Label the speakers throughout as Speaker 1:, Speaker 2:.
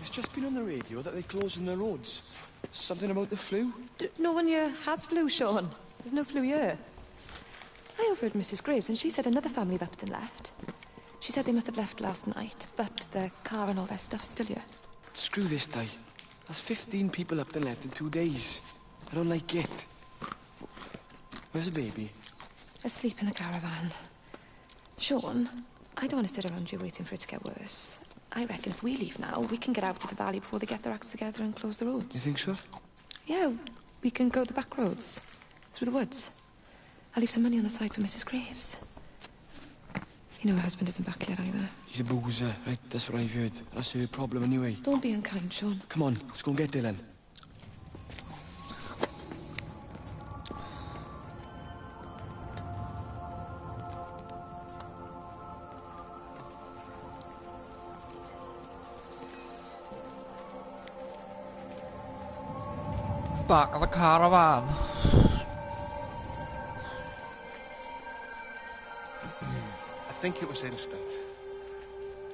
Speaker 1: It's just been on the radio that they're closing the roads. Something about the flu?
Speaker 2: No one here has flu, Sean. There's no flu here. I overheard Mrs. Graves, and she said another family of Upton left. She said they must have left last night, but their car and all their stuff's still here.
Speaker 1: Screw this, Di. That's 15 people Upton left in 2 days. I don't like it. Where's the baby?
Speaker 2: Asleep in the caravan. Sean, I don't want to sit around here waiting for it to get worse. I reckon if we leave now, we can get out to the valley before they get their acts together and close the roads.
Speaker 1: You think so?
Speaker 2: Yeah, we can go the back roads. Through the woods. I'll leave some money on the side for Mrs. Graves. You know her husband isn't back yet either.
Speaker 1: He's a boozer, right? That's what I've heard. That's her problem anyway.
Speaker 2: Don't be unkind, Sean.
Speaker 1: Come on, let's go and get Dylan.
Speaker 3: Back of the caravan.
Speaker 4: I think it was instant.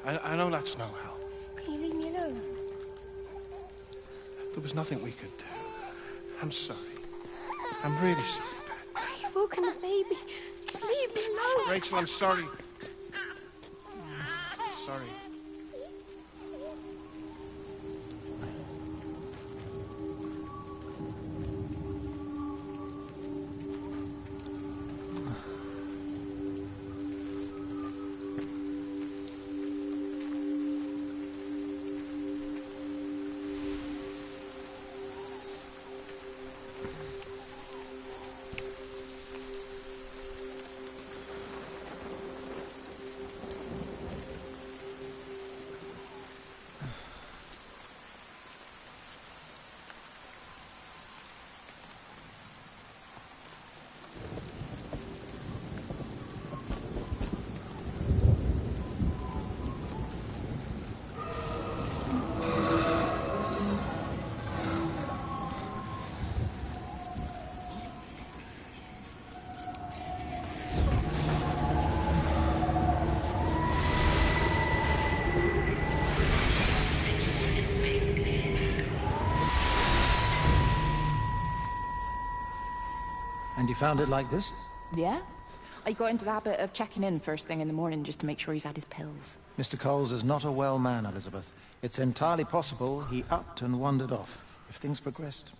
Speaker 4: I know that's no help.
Speaker 5: Can you leave me alone?
Speaker 4: There was nothing we could do. I'm sorry. I'm really sorry, Pat.
Speaker 5: You've woken the baby. Just leave me alone.
Speaker 4: Rachel, I'm sorry. Sorry.
Speaker 6: And you found it like this?
Speaker 7: Yeah. I got into the habit of checking in first thing in the morning just to make sure he's had his pills.
Speaker 6: Mr. Coles is not a well man, Elizabeth. It's entirely possible he upped and wandered off. If things progressed,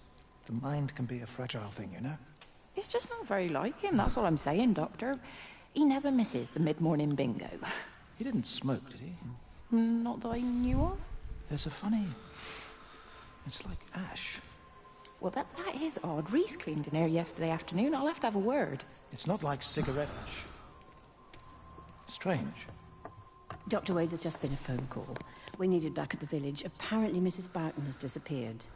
Speaker 6: the mind can be a fragile thing, you know?
Speaker 7: It's just not very like him, that's all I'm saying, Doctor. He never misses the mid-morning bingo.
Speaker 6: He didn't smoke, did he?
Speaker 7: Not that I knew of.
Speaker 6: There's a funny... It's like ash.
Speaker 7: Well, that is odd. Reese cleaned in here yesterday afternoon. I'll have to have a word.
Speaker 6: It's not like cigarette ash. Strange.
Speaker 8: Dr. Wade, there's just been a phone call. We needed back at the village. Apparently Mrs. Barton has disappeared.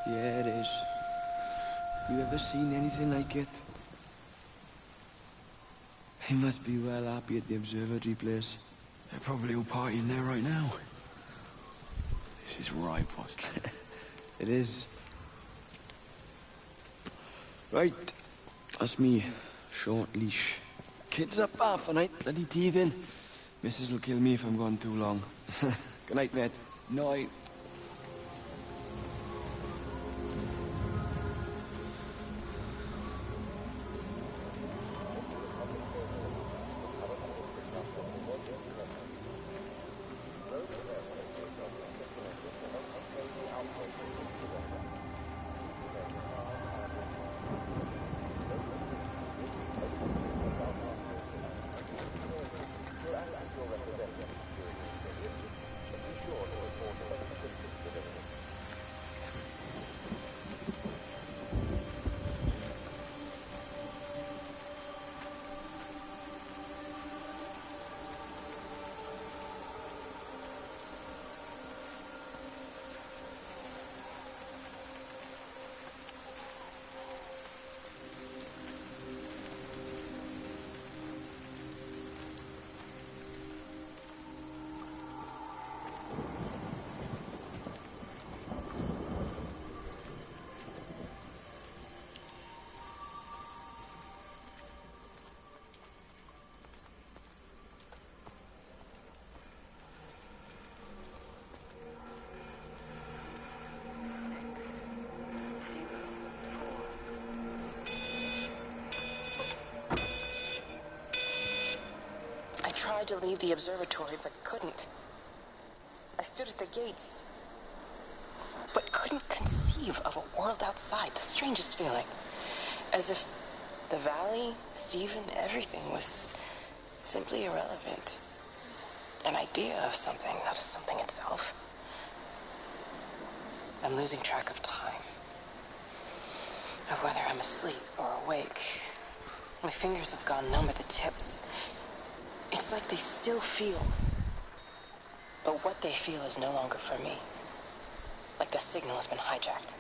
Speaker 1: Yeah, it is. You ever seen anything like it? They must be well happy at the observatory place. They're probably all partying there right now. This is right, boss. It is. Right. That's me. Short leash. Kids up half a night, bloody teething. Missus will kill me if I'm gone too long. Good night, mate. Night.
Speaker 9: the observatory, but couldn't. I stood at the gates, but couldn't conceive of a world outside. The strangest feeling. As if the valley, Stephen, everything was simply irrelevant. An idea of something, not a something itself. I'm losing track of time. Of whether I'm asleep or awake. My fingers have gone numb at the tips. It's like they still feel. But what they feel is no longer for me. Like the signal has been hijacked.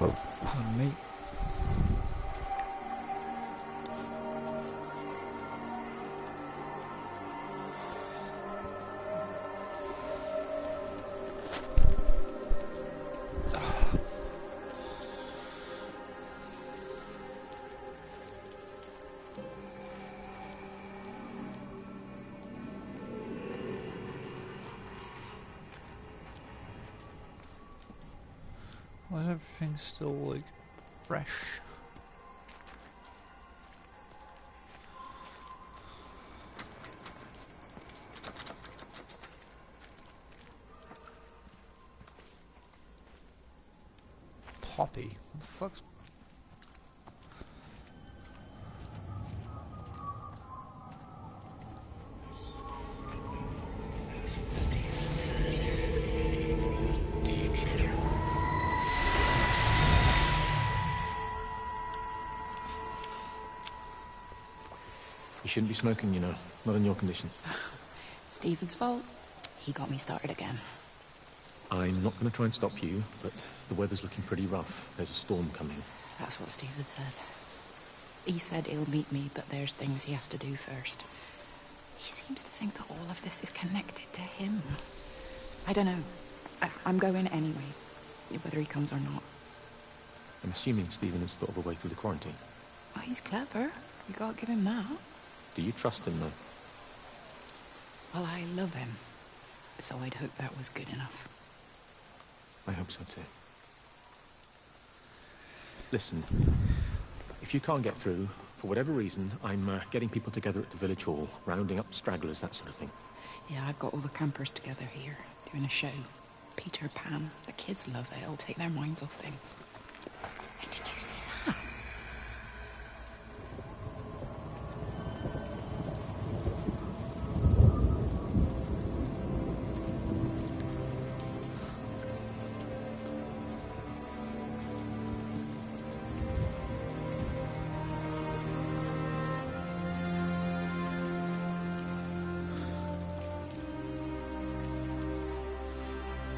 Speaker 3: Oh, pardon me. Why is everything still, like, fresh? Poppy? What the fuck's...
Speaker 10: You shouldn't be smoking, you know. Not in your condition.
Speaker 7: Stephen's fault. He got me started again.
Speaker 10: I'm not going to try and stop you, but the weather's looking pretty rough. There's a storm coming.
Speaker 7: That's what Stephen said. He said he'll meet me, but there's things he has to do first. He seems to think that all of this is connected to him. I don't know. I'm going anyway, whether he comes or not.
Speaker 10: I'm assuming Stephen has thought of a way through the quarantine.
Speaker 7: Oh, he's clever. You gotta give him that.
Speaker 10: Do you trust him, though?
Speaker 7: Well, I love him. So I'd hope that was good enough.
Speaker 10: I hope so, too. Listen, if you can't get through, for whatever reason, I'm getting people together at the village hall, rounding up stragglers, that sort of thing.
Speaker 7: Yeah, I've got all the campers together here, doing a show. Peter Pan. The kids love it. It'll take their minds off things. Hey, did you see that?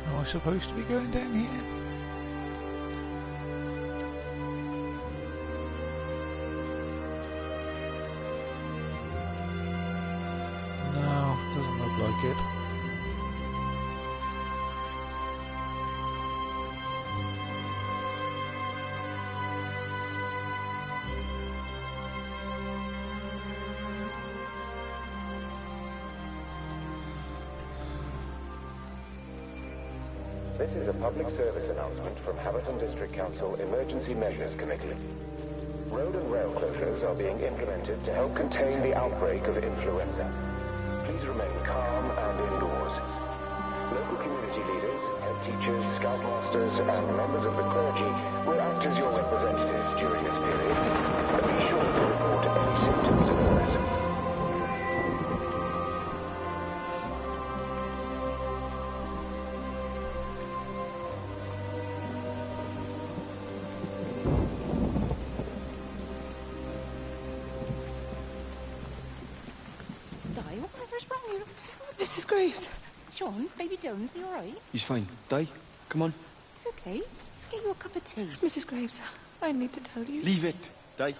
Speaker 3: Am I supposed to be going down here? No, doesn't look like it.
Speaker 11: This is a public service announcement from Haverton District Council Emergency Measures Committee. Road and rail closures are being implemented to help contain the outbreak of influenza. Please remain calm and indoors. Local community leaders, head teachers, scoutmasters, and members of the clergy will act as your representatives during this period, and be sure to report any symptoms of illness.
Speaker 2: Mrs. Graves.
Speaker 8: Sean, baby Dylan's he all right?
Speaker 1: He's fine. Di, come on.
Speaker 8: It's okay. Let's get you a cup of tea.
Speaker 2: Mrs. Graves, I need to tell you.
Speaker 1: Leave it, Di.
Speaker 8: You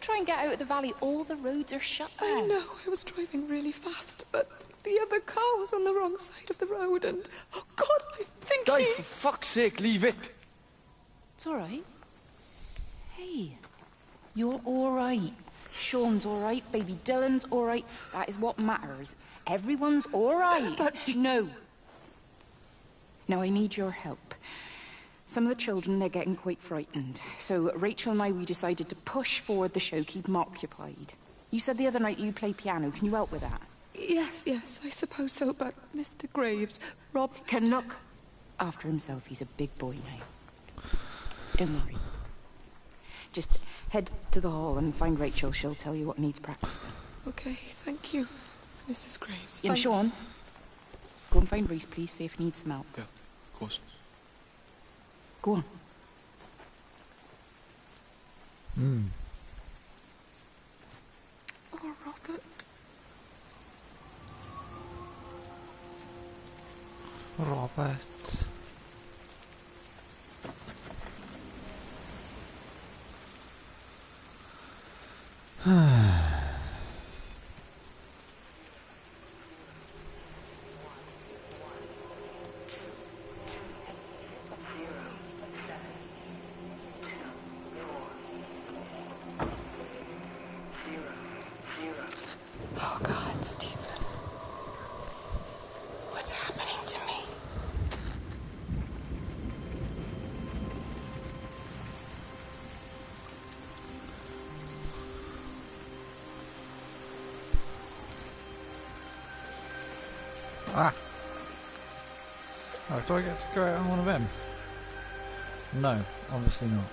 Speaker 8: try and get out of the valley, all the roads are shut there.
Speaker 2: I know, I was driving really fast, but the other car was on the wrong side of the road, and, oh God, I think
Speaker 1: Di, for fuck's sake, leave it.
Speaker 8: It's all right. Hey, you're all right. Sean's all right, baby Dylan's all right. That is what matters. Everyone's all right.
Speaker 2: But
Speaker 8: no. Now I need your help. Some of the children, they're getting quite frightened. So Rachel and I, we decided to push forward the show, keep them occupied. You said the other night you play piano. Can you help with that?
Speaker 2: Yes, I suppose so, but Mr. Graves, Rob...
Speaker 8: Can look after himself. He's a big boy now. Don't worry. Just head to the hall and find Rachel. She'll tell you what needs practicing.
Speaker 2: Okay, thank you, Mrs. Graves.
Speaker 8: And Sean, go and find Reese, please, see if he needs some help.
Speaker 1: Yeah, of course.
Speaker 8: Go on.
Speaker 2: Oh, Robert.
Speaker 3: Robert.
Speaker 9: Oh, God, Stephen. What's happening to me?
Speaker 3: Ah! Oh, do I get to go out on one of them? No, obviously not.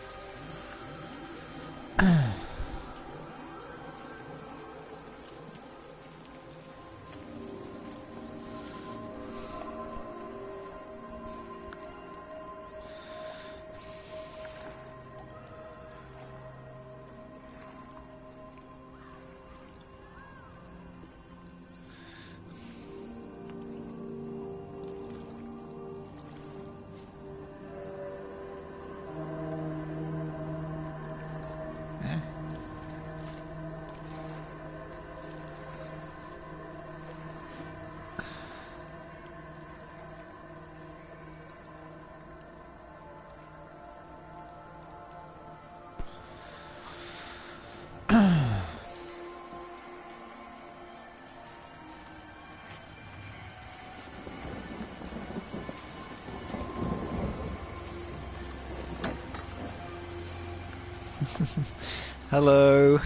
Speaker 3: Hello.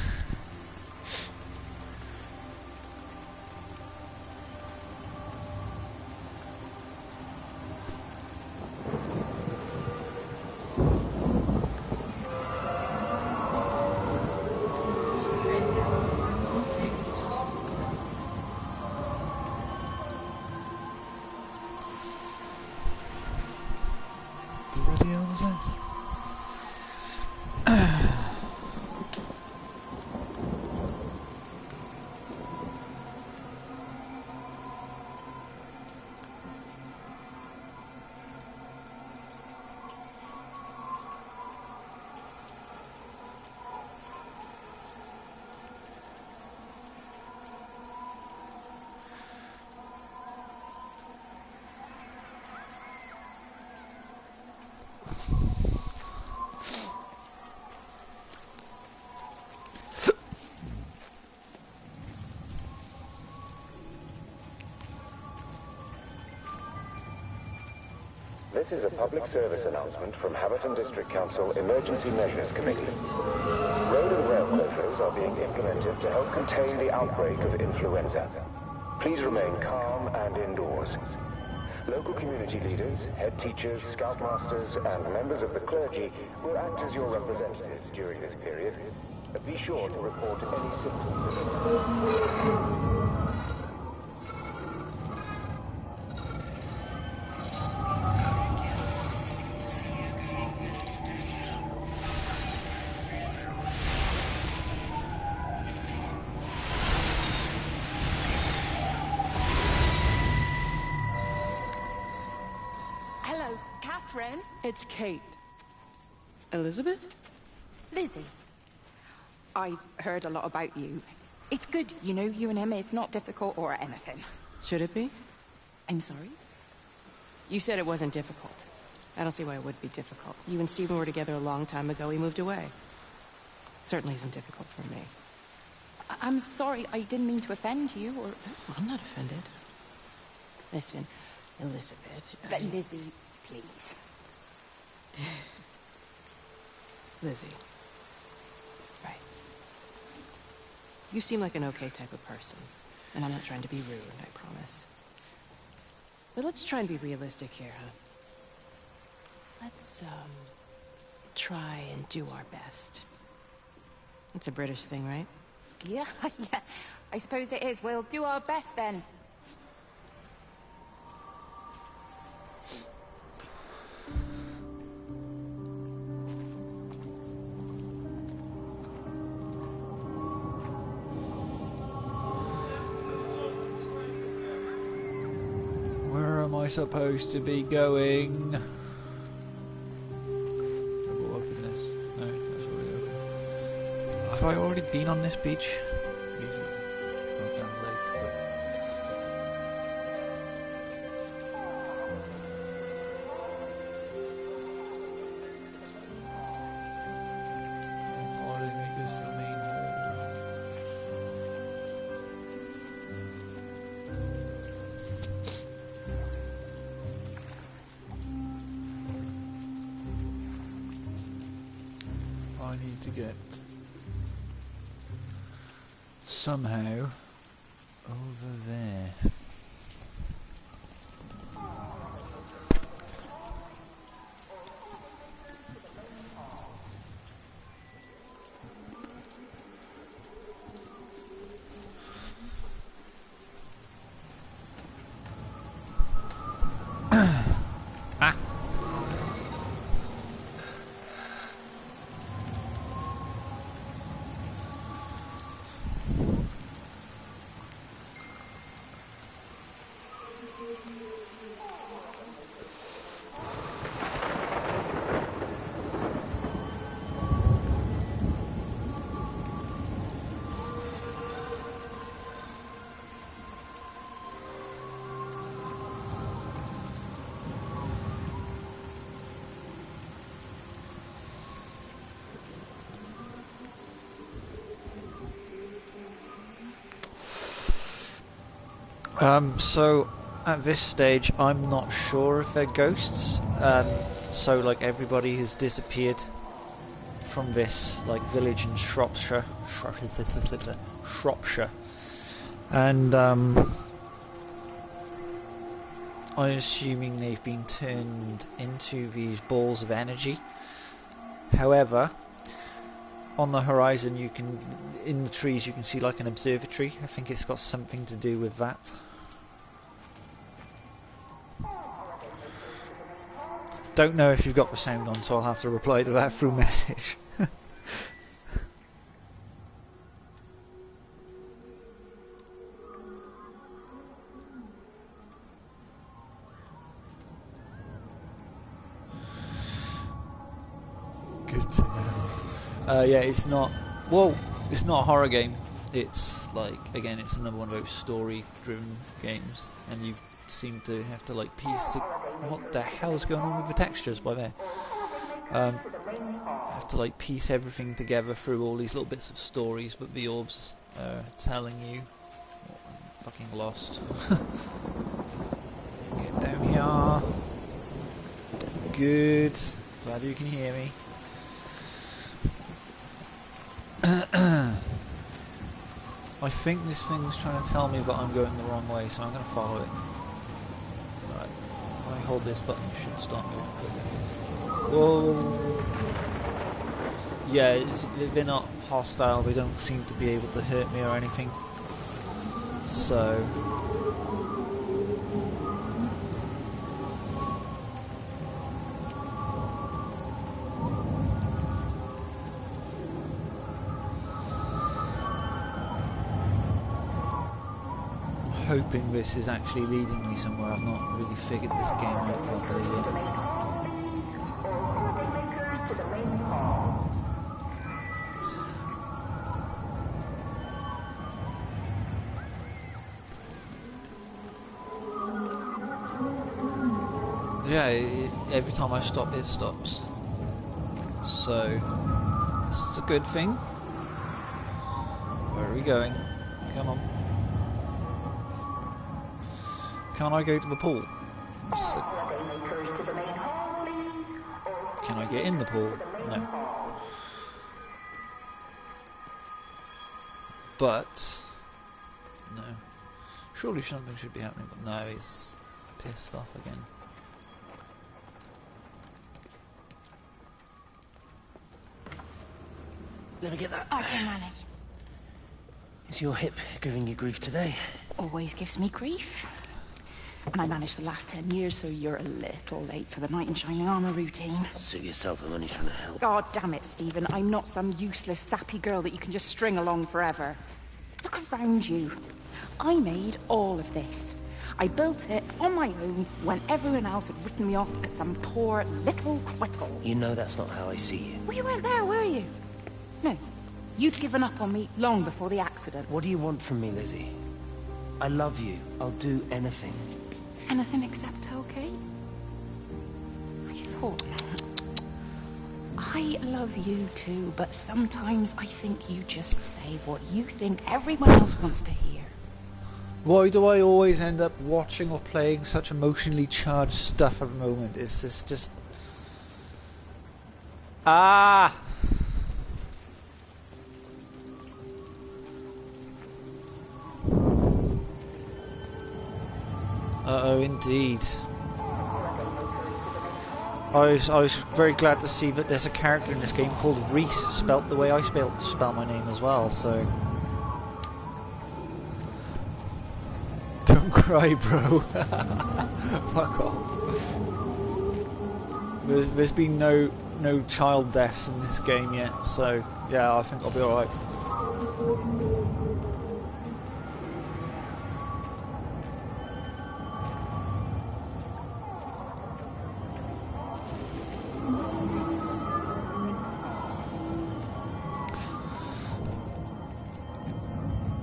Speaker 3: Bloody hell was that?
Speaker 11: This is a public service announcement from Haverton District Council Emergency Measures Committee. Road and rail closures are being implemented to help contain the outbreak of influenza. Please remain calm and indoors. Local community leaders, head teachers, scoutmasters, and members of the clergy will act as your representatives during this period. Be sure to report any symptoms.
Speaker 8: Hello, Catherine.
Speaker 7: It's Kate. Elizabeth?
Speaker 8: Lizzie. I've heard a lot about you. It's good, you know, you and him. It's not difficult or anything.
Speaker 7: Should it be?
Speaker 8: I'm sorry?
Speaker 7: You said it wasn't difficult. I don't see why it would be difficult. You and Stephen were together a long time ago. He moved away. Certainly isn't difficult for me.
Speaker 8: I'm sorry. I didn't mean to offend you, or...
Speaker 7: Oh, I'm not offended. Listen, Elizabeth...
Speaker 8: Lizzie, please.
Speaker 9: Lizzie. Right. You seem like an okay type of person. And I'm not trying to be rude, I promise. But let's try and be realistic here, huh? Let's, try and do our best. It's a British thing, right?
Speaker 8: Yeah, yeah. I suppose it is. We'll do our best then.
Speaker 3: Where am I supposed to be going? Have I already been on this beach? I need to get somehow over there. So at this stage I'm not sure if they're ghosts, so like everybody has disappeared from this like village in Shropshire, and I'm assuming they've been turned into these balls of energy. However, on the horizon you can, in the trees you can see like an observatory. I think it's got something to do with that. Don't know if you've got the sound on, so I'll have to reply to that through message. Good to know. Yeah, it's not. Well, it's not a horror game. It's like, again, it's another one of those story-driven games, and you seem to have to like piece. What the hell's going on with the textures by there? Have to like piece everything together through all these little bits of stories that the orbs are telling you. Oh, I'm fucking lost. Get down here. Good. Glad you can hear me. I think this thing's trying to tell me that I'm going the wrong way, so I'm going to follow it. Alright, if I hold this button, it should start moving quicker. Whoa! Yeah, they're not hostile, they don't seem to be able to hurt me or anything. So... hoping this is actually leading me somewhere. I've not really figured this game out properly yet. Yeah, every time I stop it stops. So, this is a good thing. Where are we going? Come on. Can't I go to the pool? Can I get in the pool? No. But no. Surely something should be happening, but no, he's pissed off again.
Speaker 12: Let me get that.
Speaker 8: I can manage.
Speaker 12: Is your hip giving you grief today?
Speaker 8: Always gives me grief. And I managed for the last 10 years, so you're a little late for the knight in shining armour routine.
Speaker 12: Suit yourself, I'm only trying to help.
Speaker 8: God damn it, Stephen. I'm not some useless, sappy girl that you can just string along forever. Look around you. I made all of this. I built it on my own when everyone else had written me off as some poor little cripple.
Speaker 12: You know that's not how I see you.
Speaker 8: Well, you weren't there, were you? No. You'd given up on me long before the accident.
Speaker 12: What do you want from me, Lizzie? I love you. I'll do anything.
Speaker 8: Anything except okay? I thought... I love you too, but sometimes I think you just say what you think everyone else wants to hear.
Speaker 3: Why do I always end up watching or playing such emotionally charged stuff at the moment? It's just... Ah! Uh-oh, indeed. I was very glad to see that there's a character in this game called Reese, spelt the way I spell my name as well, so... Don't cry, bro. Fuck off. There's been no child deaths in this game yet, so yeah, I think I'll be alright.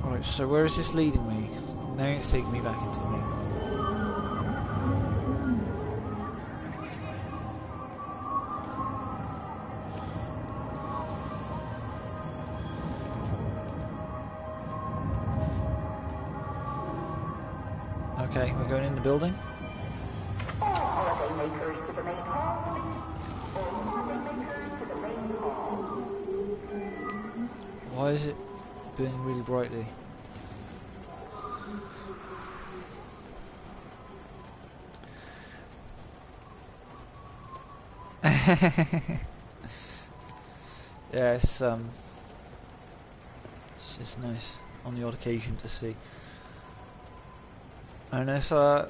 Speaker 3: Alright, so where is this leading me? Now it's taking me back into the game. Okay, we're going in the building. Why is it burning really brightly? Yeah, it's just nice on the odd occasion to see. And there's a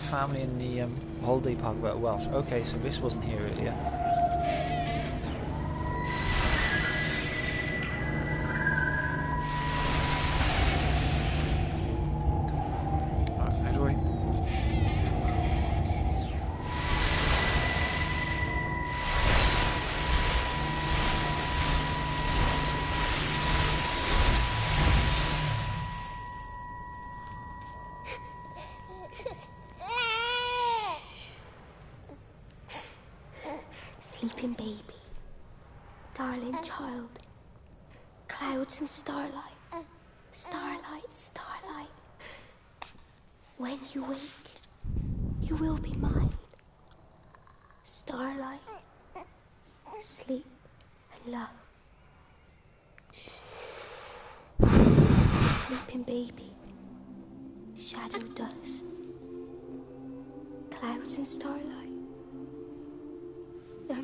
Speaker 3: family in the holiday park about Welsh. Okay, so this wasn't here earlier. Alright, how do I...
Speaker 5: Sleeping baby, darling child, clouds and starlight, starlight, starlight. When you wake, you will be mine. Starlight, sleep and love. Sleeping baby, shadow dust, clouds and starlight.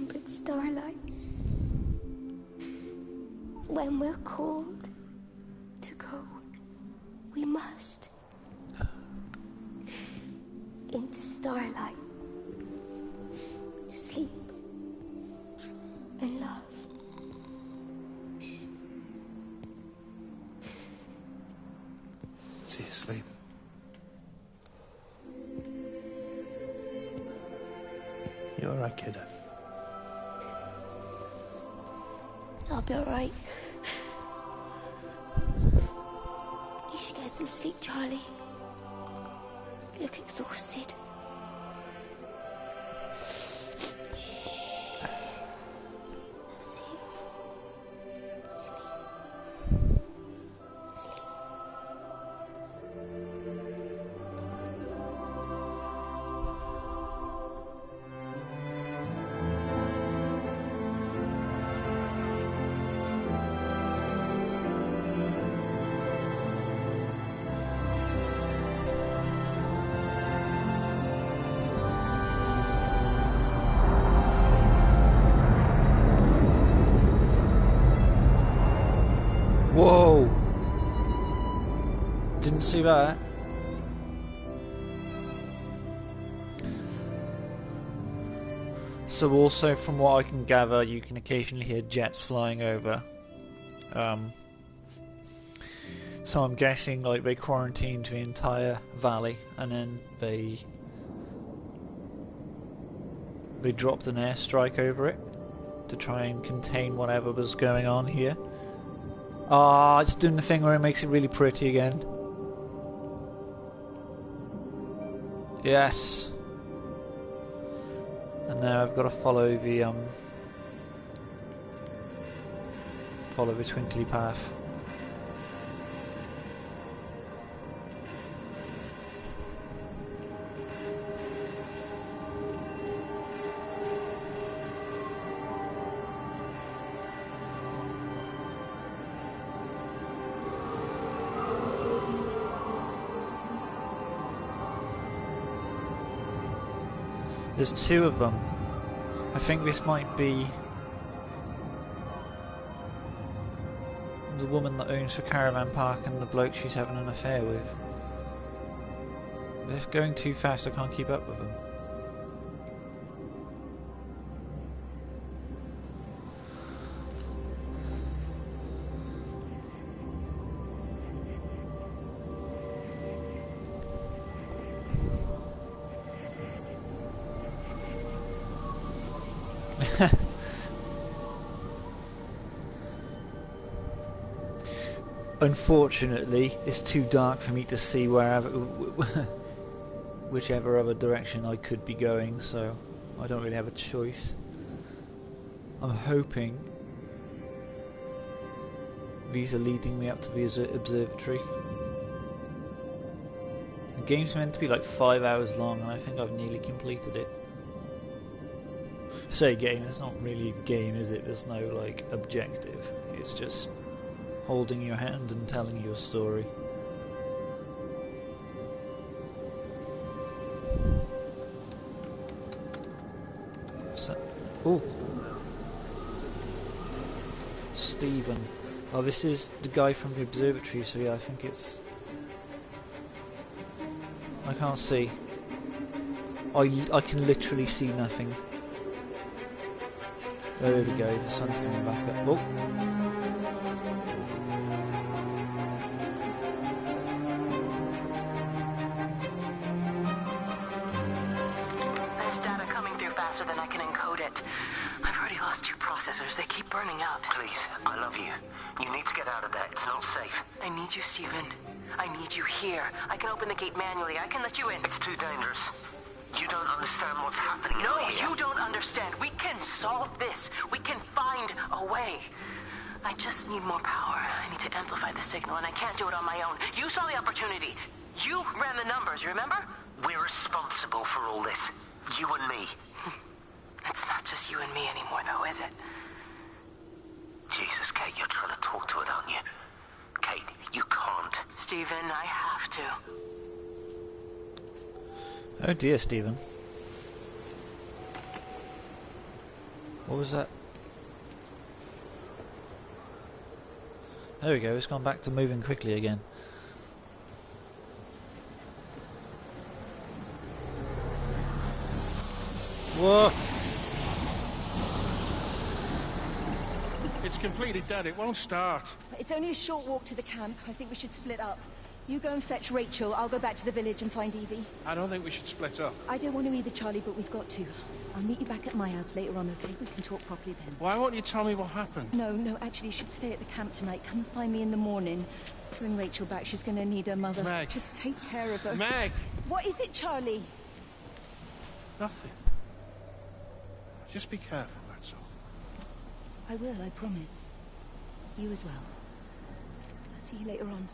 Speaker 5: But starlight. When we're called to go, we must into starlight, sleep and love.
Speaker 4: To your sleep. You alright, kiddo?
Speaker 5: I'll be alright. You should get some sleep, Charlie. You look exhausted.
Speaker 3: Didn't see that. So also, from what I can gather, you can occasionally hear jets flying over. So I'm guessing like they quarantined the entire valley, and then they dropped an airstrike over it to try and contain whatever was going on here. Ah, it's doing the thing where it makes it really pretty again. Yes. And now I've got to follow the twinkly path. There's two of them. I think this might be the woman that owns the caravan park and the bloke she's having an affair with. They're going too fast, I can't keep up with them. Unfortunately, it's too dark for me to see whichever other direction I could be going, so I don't really have a choice. I'm hoping these are leading me up to the observatory. The game's meant to be like 5 hours long, and I think I've nearly completed it. Say game, it's not really a game, is it? There's no like objective. It's just holding your hand and telling you a story. Oh, Stephen. Oh, this is the guy from the observatory, so yeah, I think it's... I can't see. I can literally see nothing. There we go, the sun's coming back up. Oh!
Speaker 9: There's data coming through faster than I can encode it. I've already lost 2 processors. They keep burning out.
Speaker 12: Please, I love you. You need to get out of there. It's not safe.
Speaker 9: I need you, Stephen. I need you here. I can open the gate manually. I can let you in.
Speaker 12: It's too dangerous. You don't understand what's happening.
Speaker 9: No, you don't understand. We can solve this. We can find a way. I just need more power. I need to amplify the signal, and I can't do it on my own. You saw the opportunity. You ran the numbers, remember?
Speaker 12: We're responsible for all this. You and me.
Speaker 9: It's not just you and me anymore, though, is it?
Speaker 12: Jesus, Kate, you're trying to talk to it, aren't you? Kate, you can't.
Speaker 9: Stephen, I have to.
Speaker 3: Oh dear, Stephen. What was that? There we go, it's gone back to moving quickly again. Whoa!
Speaker 4: It's completely dead. It won't start.
Speaker 13: It's only a short walk to the camp. I think we should split up. You go and fetch Rachel. I'll go back to the village and find Evie.
Speaker 4: I don't think we should split up.
Speaker 13: I don't want to either, Charlie, but we've got to. I'll meet you back at my house later on, okay? We can talk properly then.
Speaker 4: Why won't you tell me what happened?
Speaker 13: No, actually, you should stay at the camp tonight. Come and find me in the morning. Bring Rachel back. She's going to need her mother.
Speaker 4: Meg.
Speaker 13: Just take care of her.
Speaker 4: Meg!
Speaker 13: What is it, Charlie?
Speaker 4: Nothing. Just be careful, that's all.
Speaker 13: I will, I promise. You as well. I'll see you later on.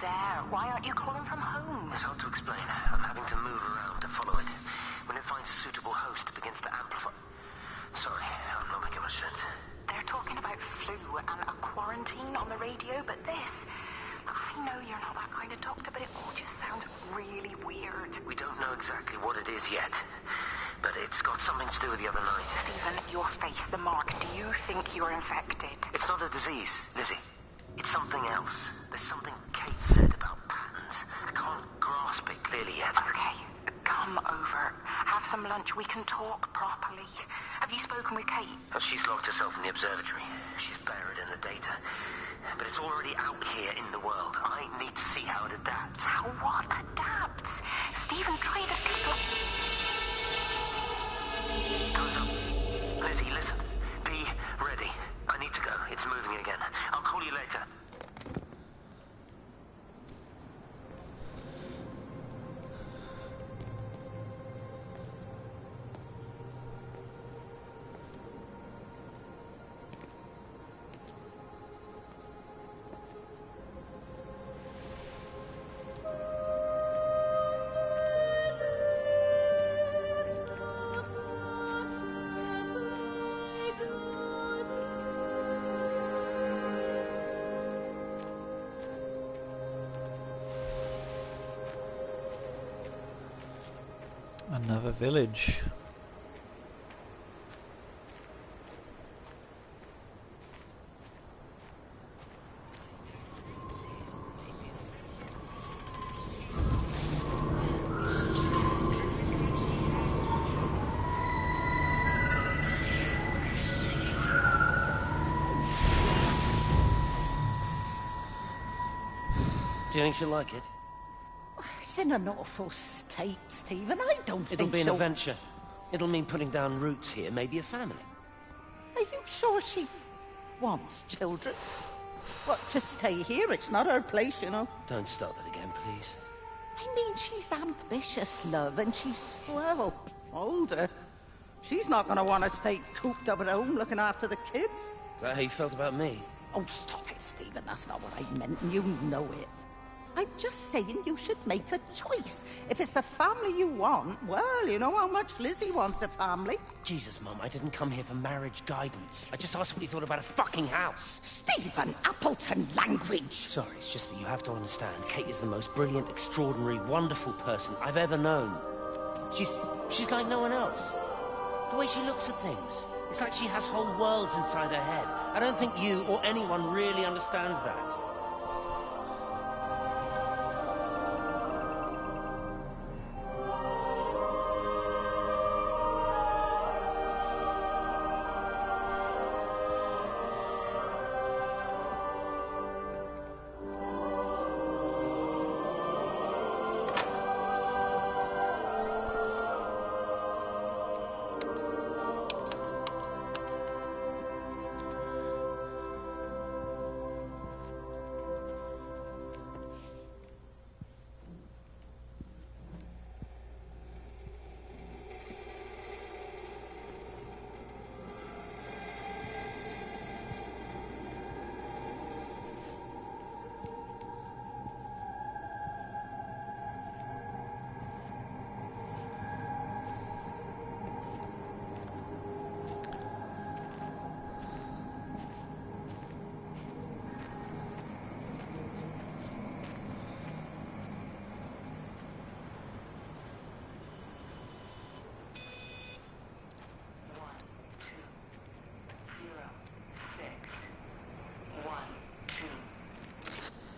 Speaker 9: there? Why aren't you calling from home?
Speaker 14: It's hard to explain. I'm having to move around to follow it. When it finds a suitable host, it begins to amplify. Sorry, I'm not making much sense.
Speaker 9: They're talking about flu and a quarantine on the radio, but this... I know you're not that kind of doctor, but it all just sounds really weird.
Speaker 14: We don't know exactly what it is yet, but it's got something to do with the other night.
Speaker 9: Stephen, your face, the mark, do you think you're infected?
Speaker 14: It's not a disease, Lizzie. It's something else. There's something Kate said about patterns. I can't grasp it clearly yet.
Speaker 9: Okay, come over. Have some lunch. We can talk properly. Have you spoken with Kate?
Speaker 14: Well, she's locked herself in the observatory. She's buried in the data. But it's already out here in the world. I need to see how it adapts.
Speaker 9: How what adapts? Stephen, try to explain.
Speaker 14: Time's up. Lizzie, listen. Be ready. I need to go. It's moving again. I'll call you later.
Speaker 3: Another village.
Speaker 12: Do you think she'll like it?
Speaker 15: It's in an awful state, Stephen. I don't think
Speaker 12: It'll be an
Speaker 15: she'll...
Speaker 12: adventure. It'll mean putting down roots here, maybe a family.
Speaker 15: Are you sure she wants children? What, to stay here? It's not her place, you know.
Speaker 12: Don't start that again, please.
Speaker 15: I mean, she's ambitious, love, and she's, well, older. She's not going to want to stay cooped up at home looking after the kids.
Speaker 12: Is that how you felt about me?
Speaker 15: Oh, stop it, Stephen. That's not what I meant, and you know it. I'm just saying you should make a choice. If it's a family you want, well, you know how much Lizzie wants a family.
Speaker 12: Jesus, Mum, I didn't come here for marriage guidance. I just asked what you thought about a fucking house.
Speaker 15: Stephen Appleton language.
Speaker 12: Sorry, it's just that you have to understand. Kate is the most brilliant, extraordinary, wonderful person I've ever known. She's like no one else. The way she looks at things. It's like she has whole worlds inside her head. I don't think you or anyone really understands that.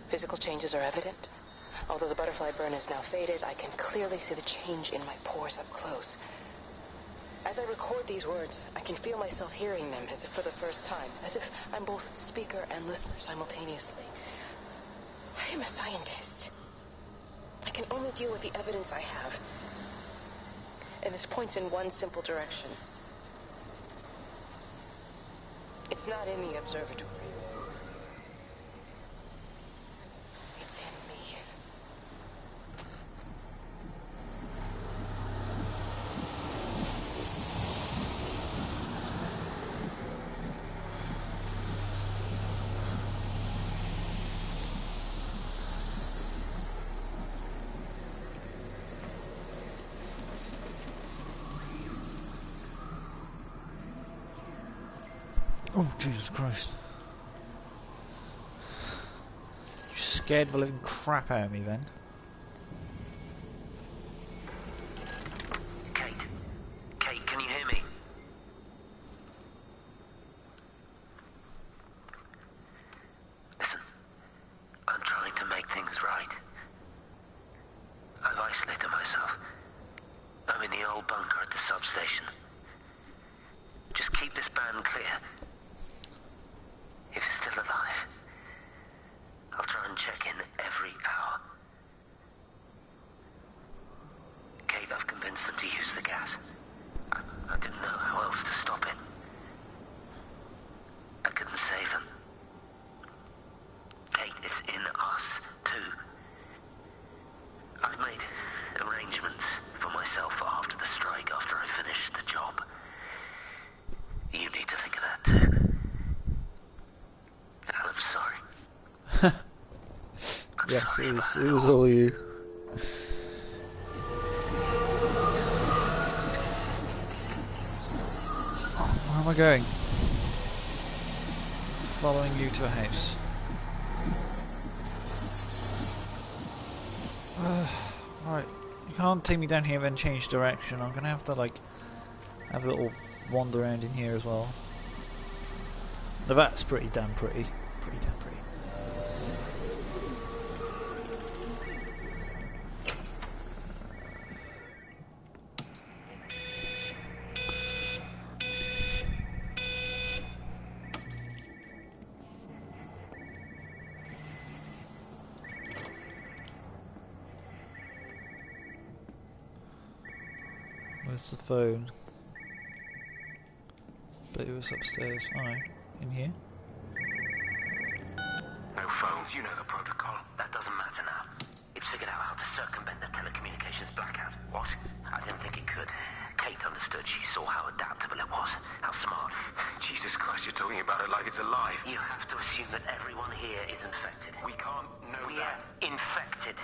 Speaker 9: Physical changes are evident. Although the butterfly burn is now faded, I can clearly see the change in my pores up close. As I record these words, I can feel myself hearing them as if for the first time, as if I'm both speaker and listener simultaneously. I am a scientist. I can only deal with the evidence I have. And this points in one simple direction. It's not in the observatory. It's in me.
Speaker 3: Oh, Jesus Christ. You scared the living crap out of me then.
Speaker 14: Kate? Kate, can you hear me? Listen, I'm trying to make things right. I've isolated myself. I'm in the old bunker at the substation. Just keep this band clear. If you're still alive, I'll try and check in every hour. Kate, I've convinced them to use the gas. I didn't know how else to stop it. I couldn't save them. Kate, it's in us, too. I've made arrangements for myself after the strike, after I finish the job. You need to think of that, too. And I'm sorry.
Speaker 3: Yes, it was all you. Where am I going? Following you to a house. Right, you can't take me down here and then change direction. I'm gonna have to like have a little wander around in here as well. Now that's pretty damn pretty. Pretty damn pretty. Where's the phone? But it was upstairs. Oh no, in here?
Speaker 14: No phones, you know the protocol. That doesn't matter now. It's figured out how to circumvent the telecommunications blackout. What? I didn't think it could. Kate understood. She saw how adaptable it was. How smart.
Speaker 11: Jesus Christ, you're talking about it like it's alive.
Speaker 14: You have to assume that everyone here is infected.
Speaker 11: We can't know
Speaker 14: We're infected.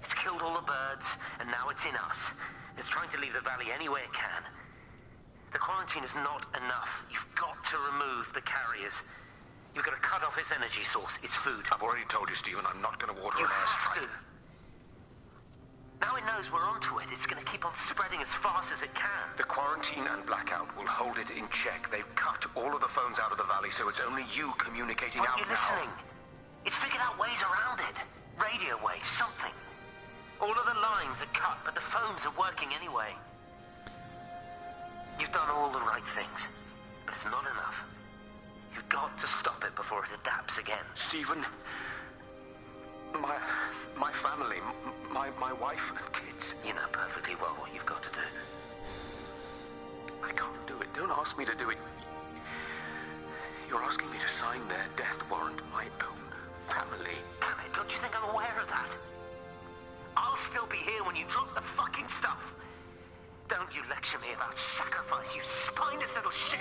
Speaker 14: It's killed all the birds, and now it's in us. It's trying to leave the valley any way it can. The quarantine is not enough. You've got to remove the carriers. You've got to cut off its energy source, its food.
Speaker 11: I've already told you, Stephen, I'm not going to water
Speaker 14: an
Speaker 11: airstrike.
Speaker 14: You have to. Now it knows we're onto it. It's going to keep on spreading as fast as it can.
Speaker 11: The quarantine and blackout will hold it in check. They've cut all of the phones out of the valley, so it's only you communicating out now.
Speaker 14: Aren't you listening? It's figured out ways around it. Radio waves, something. All of the lines are cut, but the phones are working anyway. You've done all the right things, but it's not enough. You've got to stop it before it adapts again.
Speaker 11: Stephen, my family, my wife and kids.
Speaker 14: You know perfectly well what you've got to do.
Speaker 11: I can't do it. Don't ask me to do it. You're asking me to sign their death warrant, my own family.
Speaker 14: Damn it, don't you think I'm aware of that? I'll still be here when you drop the fucking stuff. Don't you lecture me about sacrifice, you spineless little shit.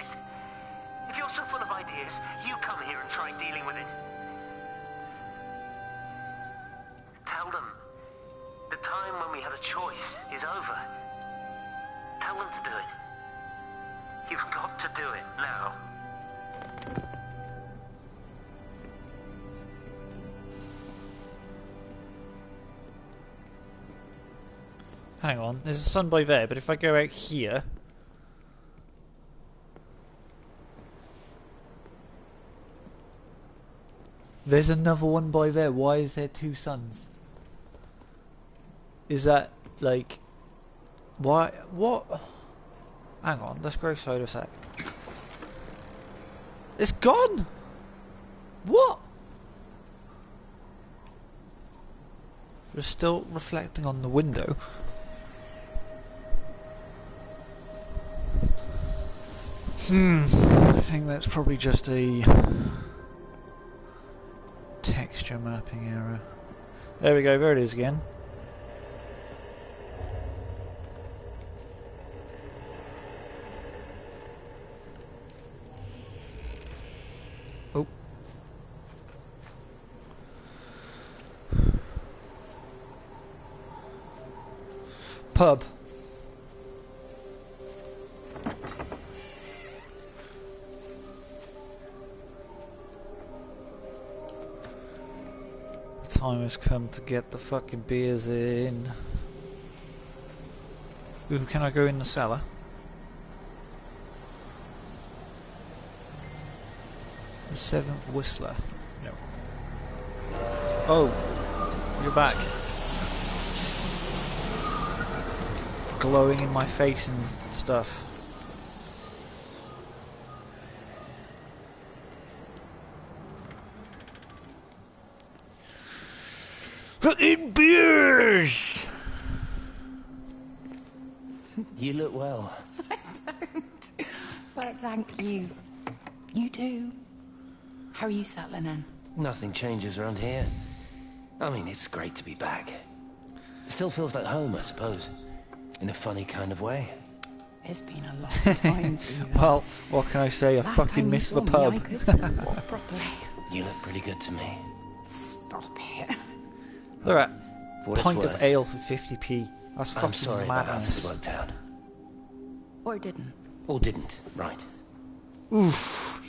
Speaker 14: If you're so full of ideas, you come here and try dealing with it. Tell them the time when we had a choice is over. Tell them to do it. You've got to do it now.
Speaker 3: Hang on, there's a sun by there, but if I go out here... There's another one by there. Why is there two suns? Is that, like... Why? What? Hang on, let's go outside a sec. It's gone! What? It's still reflecting on the window. I think that's probably just a texture mapping error. There we go, there it is again. Oh. Pub. time has come to get the fucking beers in. Ooh, can I go in the cellar? The Seventh Whistler. No. Oh, you're back. Glowing in my face and stuff. Fucking beers!
Speaker 12: You look well.
Speaker 7: I don't. But thank you. You do. How are you settling in?
Speaker 12: Nothing changes around here. I mean, it's great to be back. It still feels like home, I suppose. In a funny kind of way.
Speaker 7: It's been a long time, Stephen.
Speaker 3: Well, what can I say? I fucking miss the pub.
Speaker 7: I could still walk properly.
Speaker 12: You look pretty good to me.
Speaker 7: Stop it.
Speaker 3: Look at
Speaker 12: For what it's
Speaker 3: pint of
Speaker 12: worth.
Speaker 3: ale for 50p. That's
Speaker 12: I'm
Speaker 3: fucking
Speaker 12: sorry about having
Speaker 3: madness.
Speaker 12: to work down.
Speaker 7: Or didn't.
Speaker 12: Or didn't, right.
Speaker 3: Oof.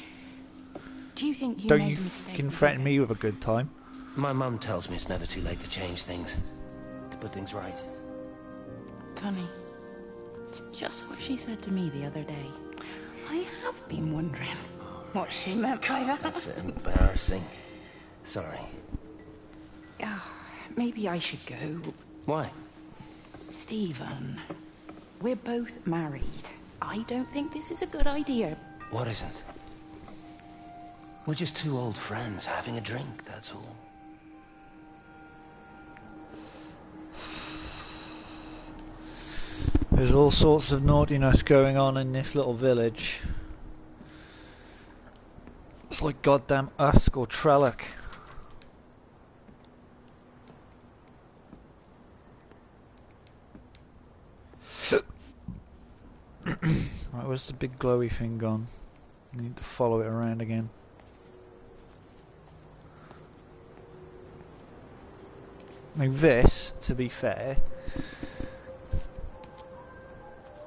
Speaker 7: Do you think you
Speaker 3: Don't
Speaker 7: made
Speaker 3: you
Speaker 7: a mistake?
Speaker 3: fucking threaten me with a good time.
Speaker 12: My mum tells me it's never too late to change things. To put things right.
Speaker 7: Funny. It's just what she said to me the other day. I have been wondering what she meant by that.
Speaker 12: That's embarrassing. Sorry.
Speaker 7: Maybe I should go.
Speaker 12: Why?
Speaker 7: Stephen, we're both married. I don't think this is a good idea.
Speaker 12: What isn't? We're just two old friends having a drink, that's all.
Speaker 3: There's all sorts of naughtiness going on in this little village. It's like goddamn Usk or Trelloc. Right, where's the big glowy thing gone? I need to follow it around again. I mean, this, to be fair,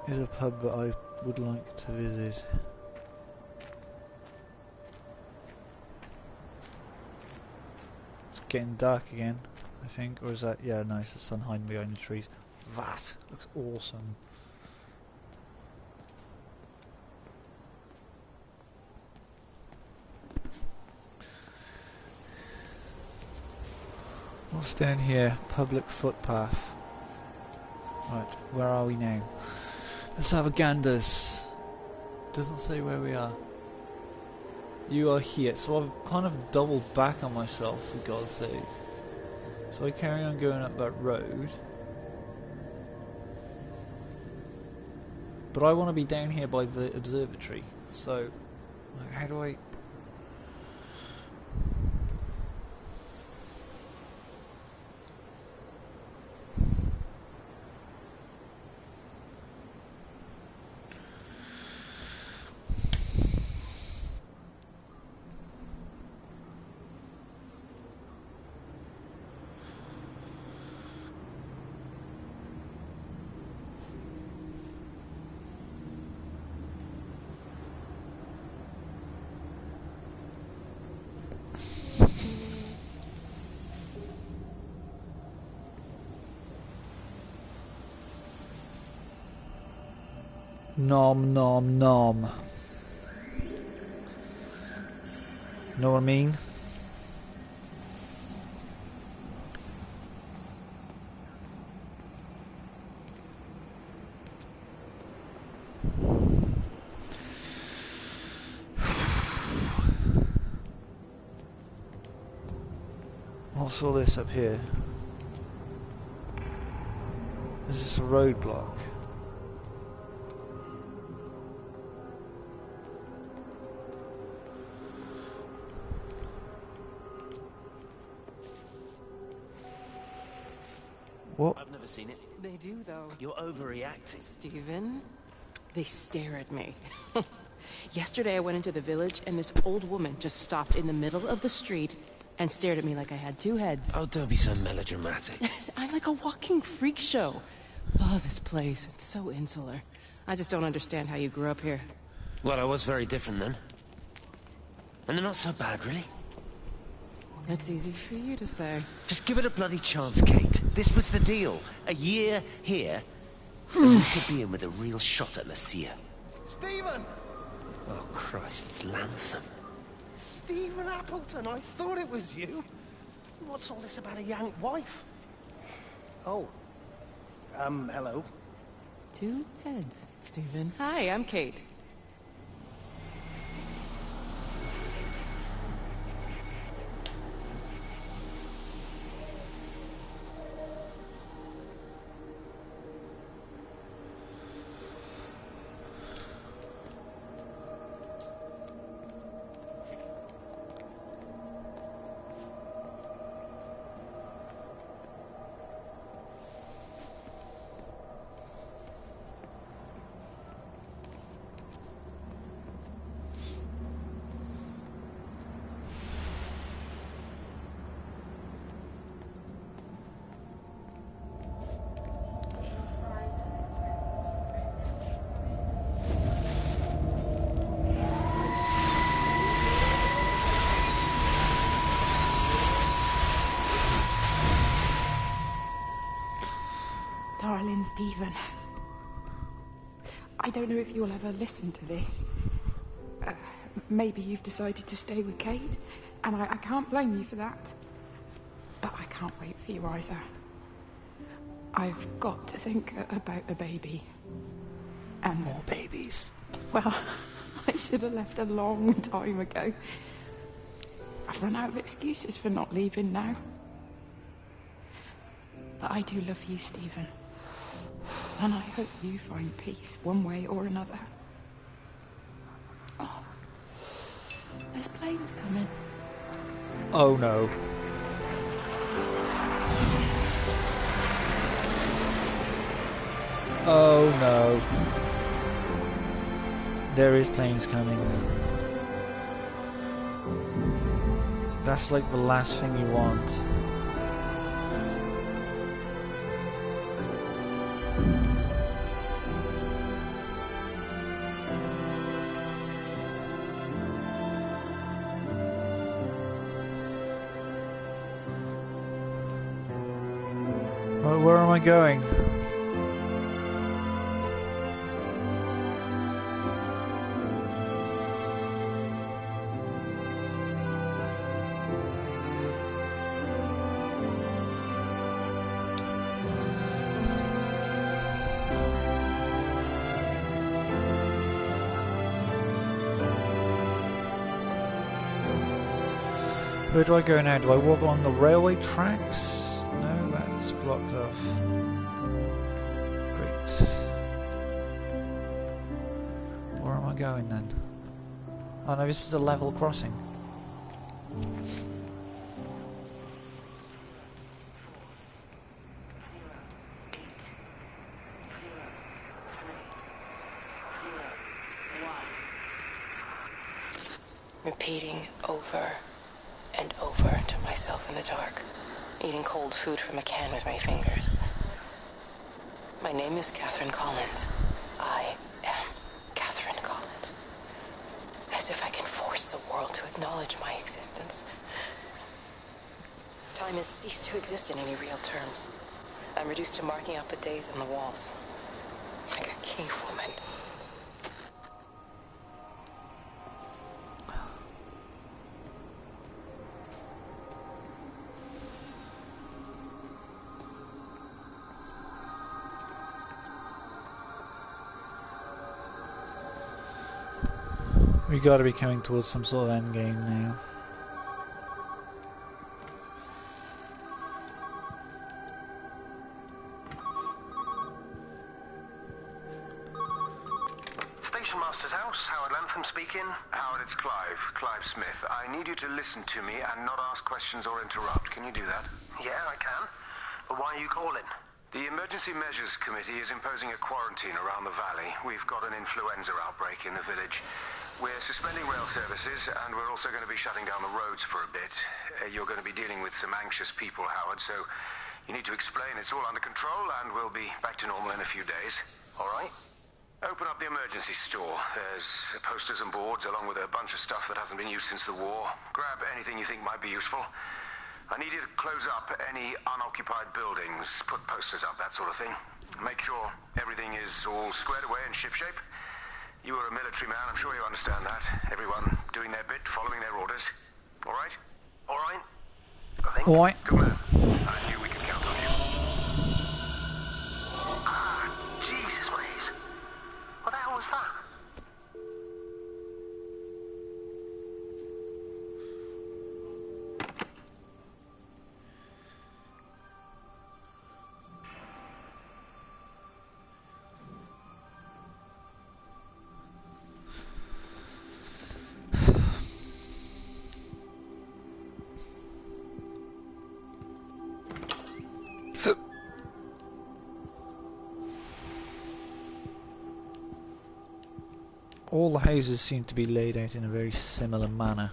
Speaker 3: is a pub that I would like to visit. It's getting dark again, I think, or is that, yeah, nice, the sun hiding behind the trees. That looks awesome. What's down here? Public footpath. Right, where are we now? Let's have a ganders. Doesn't say where we are. You are here. So I've kind of doubled back on myself, for God's sake. So I carry on going up that road. But I want to be down here by the observatory. So, like, how do I... Nom nom nom. Know what I mean? What's all this up here? Is this a roadblock? What?
Speaker 12: I've never seen it.
Speaker 9: They do, though.
Speaker 12: You're overreacting.
Speaker 9: Stephen, they stare at me. Yesterday I went into the village and this old woman just stopped in the middle of the street and stared at me like I had two heads.
Speaker 12: Oh, don't be so melodramatic.
Speaker 9: I'm like a walking freak show. Oh, this place, it's so insular. I just don't understand how you grew up here.
Speaker 12: Well, I was very different then. And they're not so bad, really.
Speaker 7: That's easy for you to say.
Speaker 12: Just give it a bloody chance, Kate. This was the deal. A year here, and you could be in with a real shot at Lucia.
Speaker 4: Stephen!
Speaker 12: Oh, Christ, it's Lantham.
Speaker 4: Stephen Appleton, I thought it was you. What's all this about a young wife? Oh. Hello.
Speaker 7: Two heads, Stephen. Hi, I'm Kate.
Speaker 8: Darling Stephen, I don't know if you'll ever listen to this. Maybe you've decided to stay with Kate, and I can't blame you for that. But I can't wait for you either. I've got to think about the baby. And
Speaker 3: more babies.
Speaker 8: Well, I should have left a long time ago. I've run out of excuses for not leaving now. But I do love you, Stephen. And I hope you find peace one way or another. Oh, there's planes coming.
Speaker 3: Oh no. Oh no. There is planes coming. That's like the last thing you want. Right, where am I going? Where do I go now? Do I walk on the railway tracks? No, that's blocked off. Great. Where am I going then? Oh no, this is a level crossing.
Speaker 9: Repeating over and over to myself in the dark, eating cold food from a can with my fingers. My name is Catherine Collins. I am Catherine Collins. As if I can force the world to acknowledge my existence. Time has ceased to exist in any real terms. I'm reduced to marking out the days on the walls. Like a cave woman.
Speaker 3: We gotta be coming towards some sort of end game now.
Speaker 11: Station Master's house, Howard Lantham speaking. Howard, it's Clive. Clive Smith. I need you to listen to me and not ask questions or interrupt. Can you do that?
Speaker 14: Yeah, I can. But why are you calling?
Speaker 11: The Emergency Measures Committee is imposing a quarantine around the valley. We've got an influenza outbreak in the village. We're suspending rail services, and we're also going to be shutting down the roads for a bit. You're going to be dealing with some anxious people, Howard, so you need to explain it's all under control, and we'll be back to normal in a few days. All right? Open up the emergency store. There's posters and boards along with a bunch of stuff that hasn't been used since the war. Grab anything you think might be useful. I need you to close up any unoccupied buildings, put posters up, that sort of thing. Make sure everything is all squared away and shipshape. You were a military man, I'm sure you understand that. Everyone doing their bit, following their orders. All right? All right? I think.
Speaker 3: All right.
Speaker 11: Good man. I knew we could count on you.
Speaker 14: Ah, Jesus, Maze. What the hell was that?
Speaker 3: All the houses seem to be laid out in a very similar manner.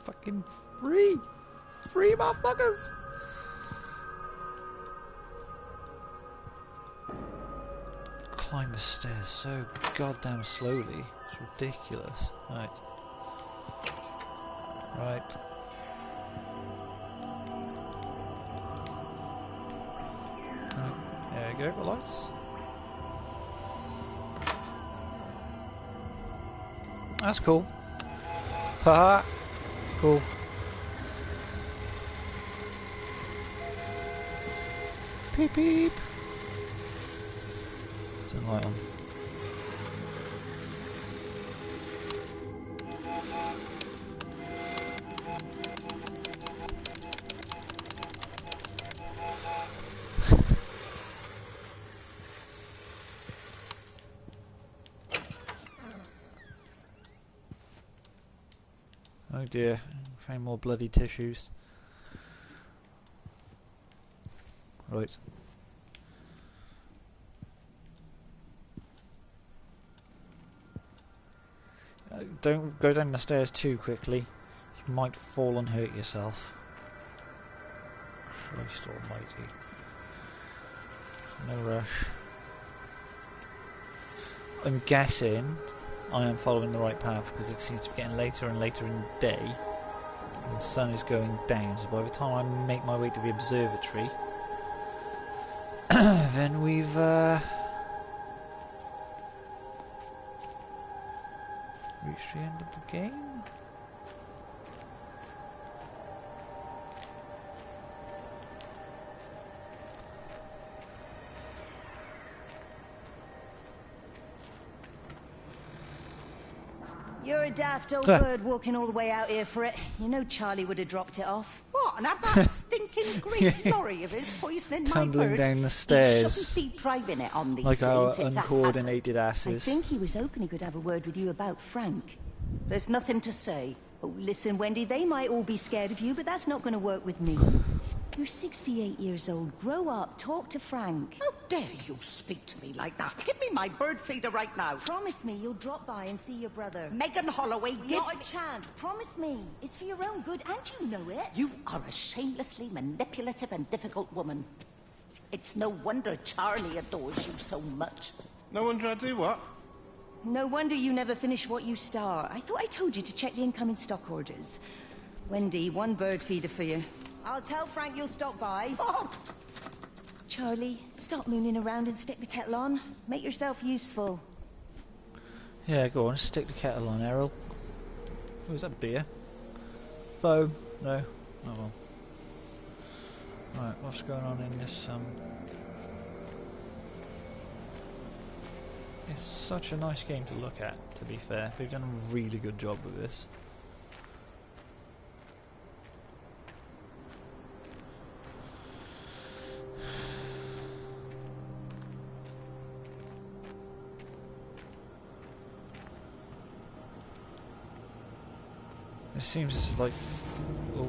Speaker 3: Fucking free! Free motherfuckers! Climb the stairs so goddamn slowly. It's ridiculous. Right. Right. There we go, the lights. That's cool. Haha. Cool. Beep beep. Turn the light on. Oh dear, found more bloody tissues. Right. Don't go down the stairs too quickly. You might fall and hurt yourself. Christ almighty. No rush. I'm guessing I am following the right path because it seems to be getting later and later in the day and the sun is going down, so by the time I make my way to the observatory then we've reached the end of the game.
Speaker 13: You're a daft old bird walking all the way out here for it. You know Charlie would have dropped it off.
Speaker 15: What, and have that stinking great lorry of his poisoning my birds?
Speaker 3: Tumbling down the stairs.
Speaker 15: He shouldn't be driving it on these
Speaker 3: like our
Speaker 15: things. It's
Speaker 3: uncoordinated asses.
Speaker 13: I think he was hoping he could have a word with you about Frank.
Speaker 15: There's nothing to say.
Speaker 13: Oh, listen, Wendy, they might all be scared of you, but that's not going to work with me. You're 68 years old. Grow up. Talk to Frank.
Speaker 15: How dare you speak to me like that? Give me my bird feeder right now.
Speaker 13: Promise me you'll drop by and see your brother.
Speaker 15: Megan Holloway,
Speaker 13: Not a chance. Promise me. It's for your own good, and you know it.
Speaker 15: You are a shamelessly manipulative and difficult woman. It's no wonder Charlie adores you so much.
Speaker 4: No wonder I do what?
Speaker 13: No wonder you never finish what you start. I thought I told you to check the incoming stock orders. Wendy, one bird feeder for you. I'll tell Frank you'll stop by.
Speaker 15: Oh.
Speaker 13: Charlie, stop mooning around and stick the kettle on. Make yourself useful.
Speaker 3: Yeah, go on, stick the kettle on, Errol. Oh, is that beer? Foam? No? Oh well. Right, what's going on in this, It's such a nice game to look at, to be fair. They've done a really good job with this. It seems like... Oh.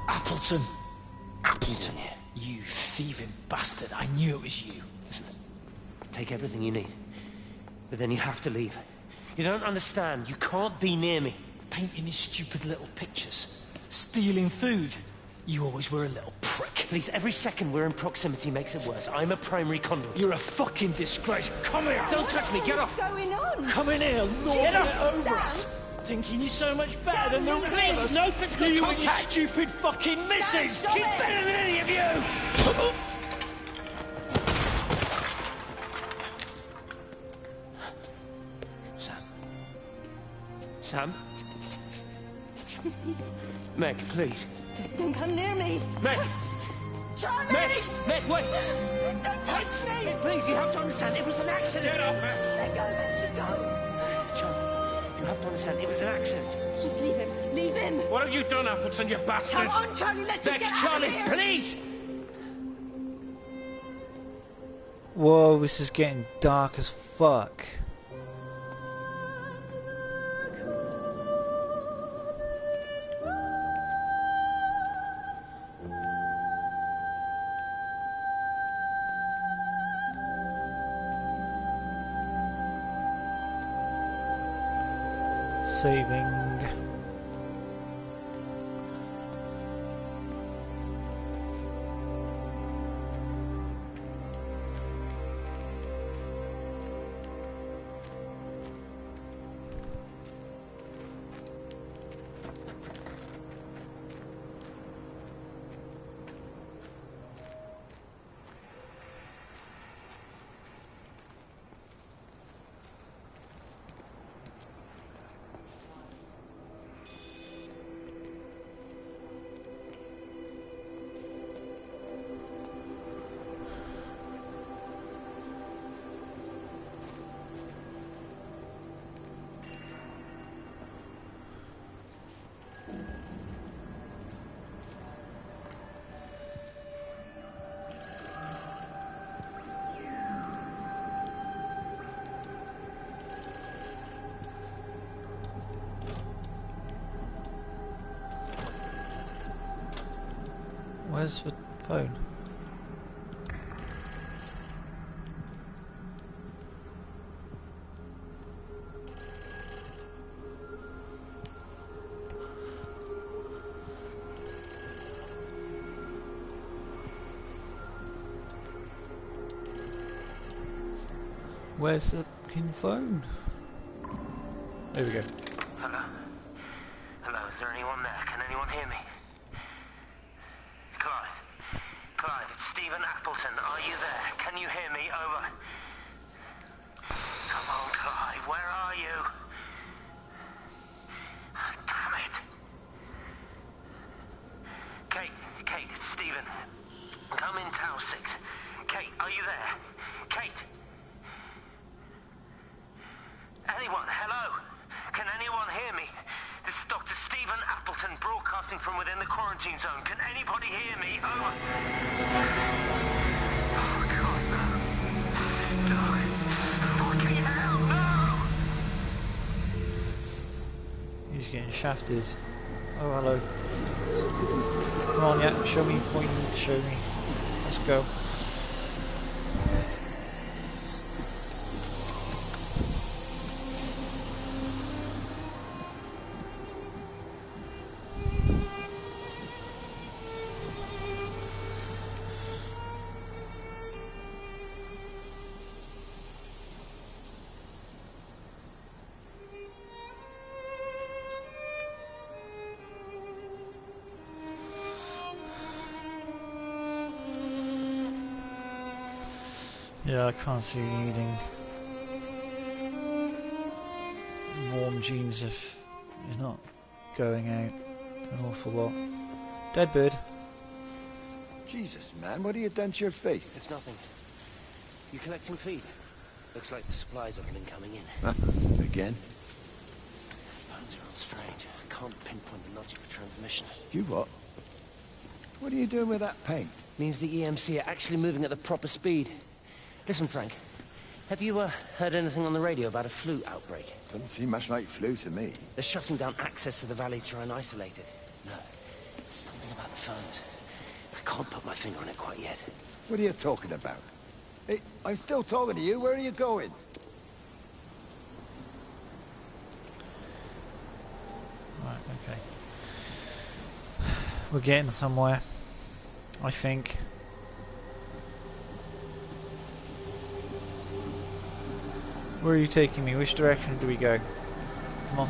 Speaker 16: Appleton! Appleton, you thieving bastard. I knew it was you. Listen,
Speaker 12: take everything you need. But then you have to leave. You don't understand. You can't be near me.
Speaker 16: Painting his stupid little pictures. Stealing food. You always were a little prick.
Speaker 12: Please, every second we're in proximity makes it worse. I'm a primary conduit.
Speaker 16: You're a fucking disgrace. Come here!
Speaker 12: Don't touch me, get off!
Speaker 13: What's going on?
Speaker 16: Come in here,
Speaker 12: Get
Speaker 16: Lord,
Speaker 12: off!
Speaker 16: it over us! Thinking you're so much better than the
Speaker 12: Sam,
Speaker 16: rest of us.
Speaker 12: no physical
Speaker 16: You
Speaker 12: contact.
Speaker 16: and your stupid fucking missus!
Speaker 13: Stop
Speaker 12: She's
Speaker 13: it.
Speaker 12: better than any of you! Sam?
Speaker 13: Lizzie,
Speaker 12: Meg, please.
Speaker 13: don't come near me.
Speaker 12: Meg!
Speaker 13: Charlie!
Speaker 12: Meg, wait!
Speaker 13: Don't touch me!
Speaker 12: Please, you have to understand, it was an accident! Get off her!
Speaker 13: Let go, let's just go.
Speaker 12: Charlie, you have to understand, it was an accident.
Speaker 13: Just leave him. Leave him.
Speaker 10: What have you done, Appleton, you bastard?
Speaker 13: Come on, Charlie, let's just
Speaker 12: Meg,
Speaker 13: get
Speaker 12: Charlie,
Speaker 13: out of here.
Speaker 12: please!
Speaker 3: Whoa, this is getting dark as fuck. Saving. Where's the phone? Where's the fucking phone? There we go.
Speaker 14: Hello? Hello, is there anyone there? Can anyone hear me? Clive, it's Stephen Appleton. Are you there? Can you hear me? Over. Come on, Clive, where are you? Damn it. Kate, it's Stephen. Come in Tower 6. Kate, are you there? Kate? Anyone? Hello? Can anyone hear me? This is Dr. Stephen Appleton broadcasting from within the quarantine zone. Can anybody hear me? Over. Oh, God, no. No. Fucking hell, no!
Speaker 3: He's getting shafted. Oh, hello. Come on, yeah, show me what you need to show me. Let's go. Yeah, I can't see you needing warm jeans if you're not going out an awful lot. Dead bird.
Speaker 17: Jesus, man, what have you done to your face?
Speaker 12: It's nothing. You collecting feed? Looks like the supplies haven't been coming in.
Speaker 17: Huh? Again?
Speaker 12: Phones are all strange. I can't pinpoint the logic of transmission.
Speaker 17: You what? What are you doing with that paint?
Speaker 12: Means the EMC are actually moving at the proper speed. Listen, Frank. Have you heard anything on the radio about a flu outbreak?
Speaker 17: Doesn't seem much like flu to me.
Speaker 12: They're shutting down access to the valley to try and isolate it. No. There's something about the phones. I can't put my finger on it quite yet.
Speaker 17: What are you talking about? Hey, I'm still talking to you. Where are you going?
Speaker 3: Right, okay. We're getting somewhere, I think. Where are you taking me? Which direction do we go? Come on.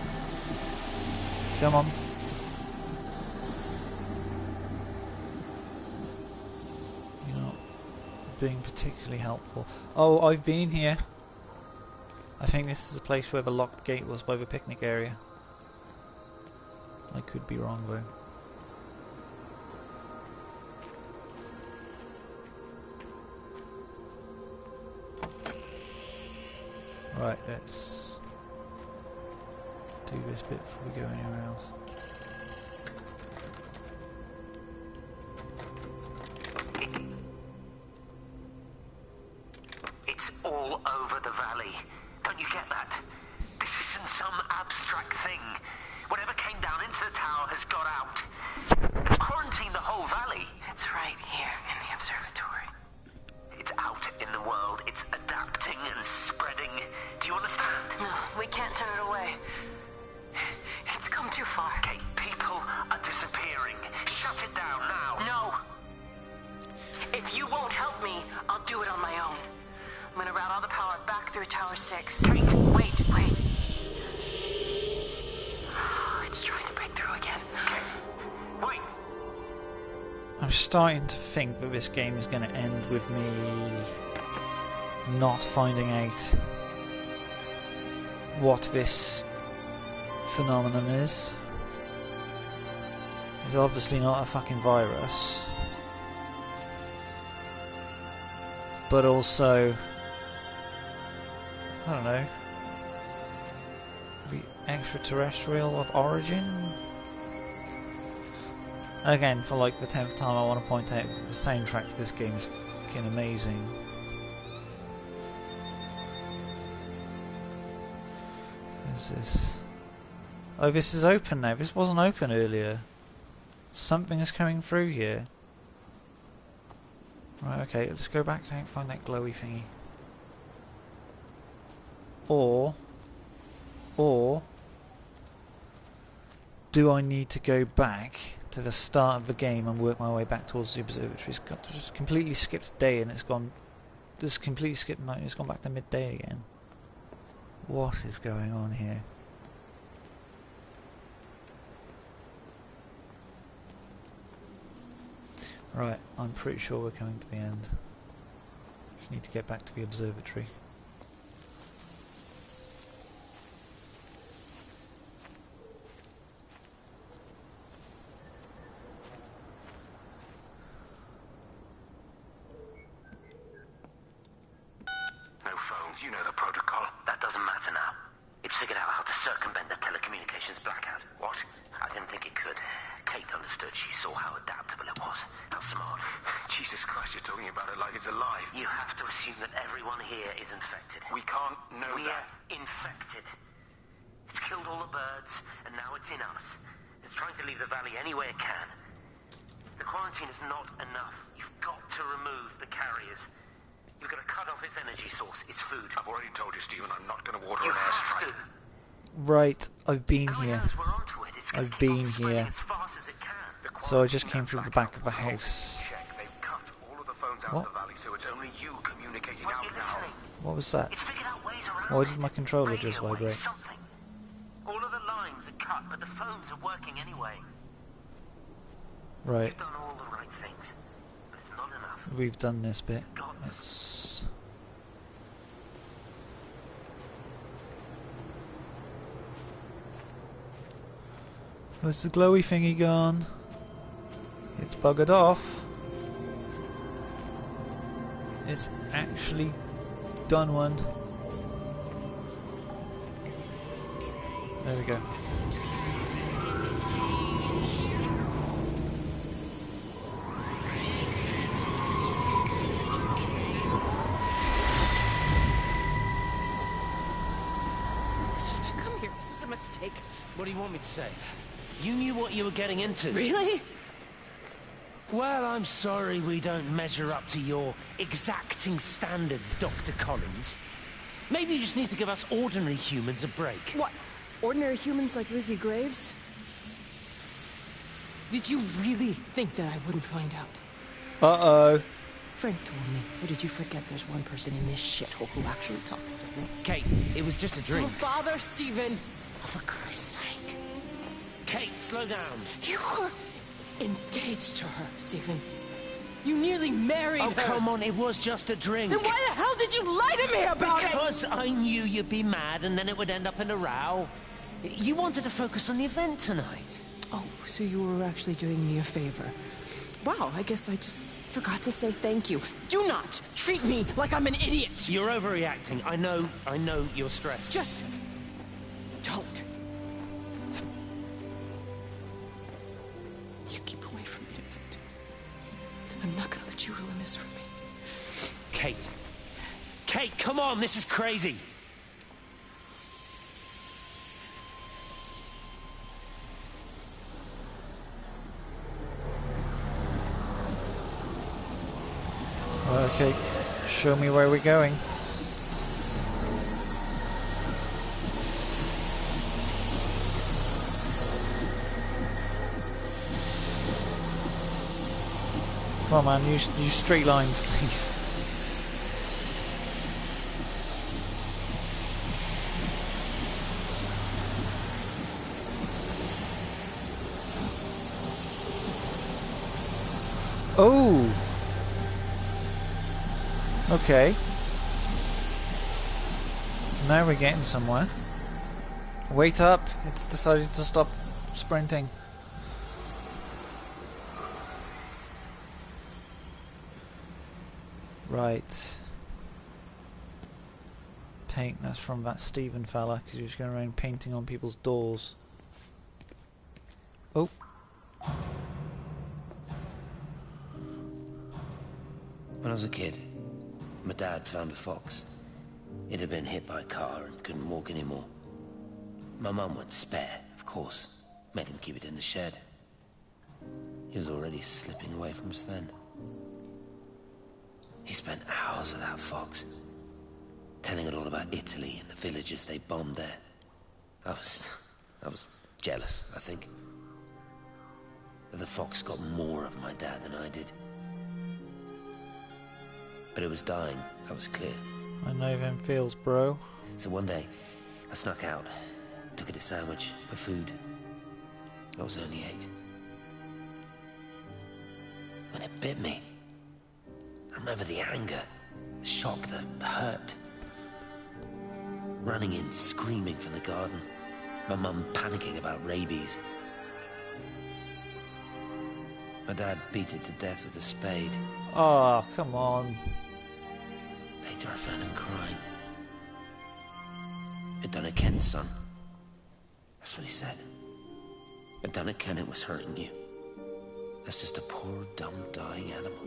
Speaker 3: Come on. You're not being particularly helpful. Oh, I've been here. I think this is the place where the locked gate was by the picnic area. I could be wrong though. Right, let's do this bit before we go anywhere else.
Speaker 14: It's all over the valley. Don't you get that? This isn't some abstract thing. Whatever came down into the tower has got out. They've quarantined the whole valley.
Speaker 9: It's right here in the observatory.
Speaker 14: It's out in the world. It's adapting and spreading. Do you understand?
Speaker 9: No, we can't turn it away. It's come too far.
Speaker 14: Kate, people are disappearing. Shut it down now.
Speaker 9: No. If you won't help me, I'll do it on my own. I'm gonna route all the power back through Tower 6.
Speaker 14: Kate,
Speaker 9: wait. It's trying to break through again.
Speaker 14: Kate, wait.
Speaker 3: I'm starting to think that this game is going to end with me not finding out what this phenomenon is. It's obviously not a fucking virus. But also, I don't know, maybe extraterrestrial of origin? Again, for like the 10th time, I want to point out the soundtrack to this game is fucking amazing. What is this? Oh, this is open now. This wasn't open earlier. Something is coming through here. Right, okay, let's go back and find that glowy thingy. Or do I need to go back to the start of the game and work my way back towards the observatory? It's got to just completely skipped day and it's gone. Just completely skipped night and it's gone back to midday again. What is going on here? Right, I'm pretty sure we're coming to the end. Just need to get back to the observatory.
Speaker 14: No phones, you know the protocol. That doesn't matter now. It's figured out how to circumvent the telecommunications blackout. What? I didn't think it could. Kate understood. She saw how adaptable it was. How smart.
Speaker 18: Jesus Christ, you're talking about it like it's alive.
Speaker 14: You have to assume that everyone here is infected.
Speaker 18: We can't know
Speaker 14: We're
Speaker 18: that.
Speaker 14: infected. It's killed all the birds, and now it's in us. It's trying to leave the valley any way it can. The quarantine is not enough. You've got to remove the carriers. You've got to cut off its energy source, its food.
Speaker 18: I've already told you, Stephen, I'm not going to water
Speaker 14: You
Speaker 18: an
Speaker 14: have
Speaker 18: airstrike.
Speaker 14: to.
Speaker 3: Right, I've been here.
Speaker 14: We're onto it. It's
Speaker 3: I've been here.
Speaker 14: as fast as it can.
Speaker 3: So I just came through the back of the house.
Speaker 18: Check. They've cut all of the phones out
Speaker 3: What?
Speaker 18: of the valley, so it's only you communicating out now.
Speaker 3: What was that?
Speaker 14: It's figured out ways around
Speaker 3: Why did my controller just
Speaker 14: Radio
Speaker 3: vibrate?
Speaker 14: waves, something. All of the lines are cut, but the phones are working anyway.
Speaker 3: Right,
Speaker 14: You've done all the right things, but it's not enough.
Speaker 3: we've done this bit. Let's... Where's the glowy thingy gone? It's buggered off. It's actually done one. There we go.
Speaker 9: Come here, this was a mistake.
Speaker 12: What do you want me to say? You knew what you were getting into.
Speaker 9: Really?
Speaker 12: Well, I'm sorry we don't measure up to your exacting standards, Dr. Collins. Maybe you just need to give us ordinary humans a break.
Speaker 9: What? Ordinary humans like Lizzie Graves? Did you really think that I wouldn't find out?
Speaker 3: Uh-oh.
Speaker 9: Frank told me. Or did you forget there's one person in this shithole who actually talks to me?
Speaker 12: Kate, it was just a drink.
Speaker 9: Don't bother, Stephen!
Speaker 12: Oh, for Christ's sake. Kate, slow down.
Speaker 9: You were engaged to her, Stephen. You nearly married her.
Speaker 12: Oh, come on, it was just a drink.
Speaker 9: Then why the hell did you lie to me about it?
Speaker 12: Because I knew you'd be mad and then it would end up in a row. You wanted to focus on the event tonight.
Speaker 9: Oh, so you were actually doing me a favor. Wow, I guess I just forgot to say thank you. Do not treat me like I'm an idiot.
Speaker 12: You're overreacting. I know you're stressed.
Speaker 9: Just don't. You keep away from me tonight. I'm not gonna let you ruin this for me.
Speaker 12: Kate. Kate, come on, this is crazy.
Speaker 3: Okay, show me where we're going. Come on, man, use straight lines, please. Oh! Okay. Now we're getting somewhere. Wait up! It's decided to stop sprinting. Right. Paint, that's from that Stephen fella, because he was going around painting on people's doors. Oh.
Speaker 12: When I was a kid, my dad found a fox. It had been hit by a car and couldn't walk anymore. My mum went spare, of course. Made him keep it in the shed. He was already slipping away from us then. He spent hours with that fox, telling it all about Italy and the villages they bombed there. I was jealous, I think. That the fox got more of my dad than I did. But it was dying, that was clear.
Speaker 3: I know them feels, bro.
Speaker 12: So one day, I snuck out, took it a sandwich for food. I was only 8. When it bit me, I remember the anger, the shock, the hurt. Running in, screaming from the garden. My mum panicking about rabies. My dad beat it to death with a spade.
Speaker 3: Oh, come on.
Speaker 12: Later I found him crying. I'd done it, Ken, son. That's what he said. I'd done it, Ken, it was hurting you. That's just a poor, dumb, dying animal.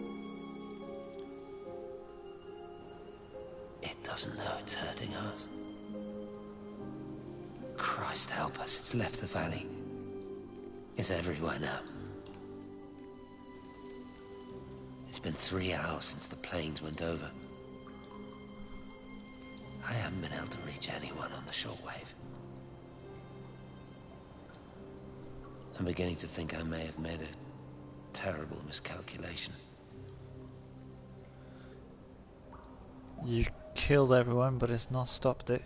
Speaker 12: It doesn't know it's hurting us. Christ help us, it's left the valley. It's everywhere now. It's been 3 hours since the planes went over. I haven't been able to reach anyone on the shortwave. I'm beginning to think I may have made a terrible miscalculation.
Speaker 3: You killed everyone, but it's not stopped it.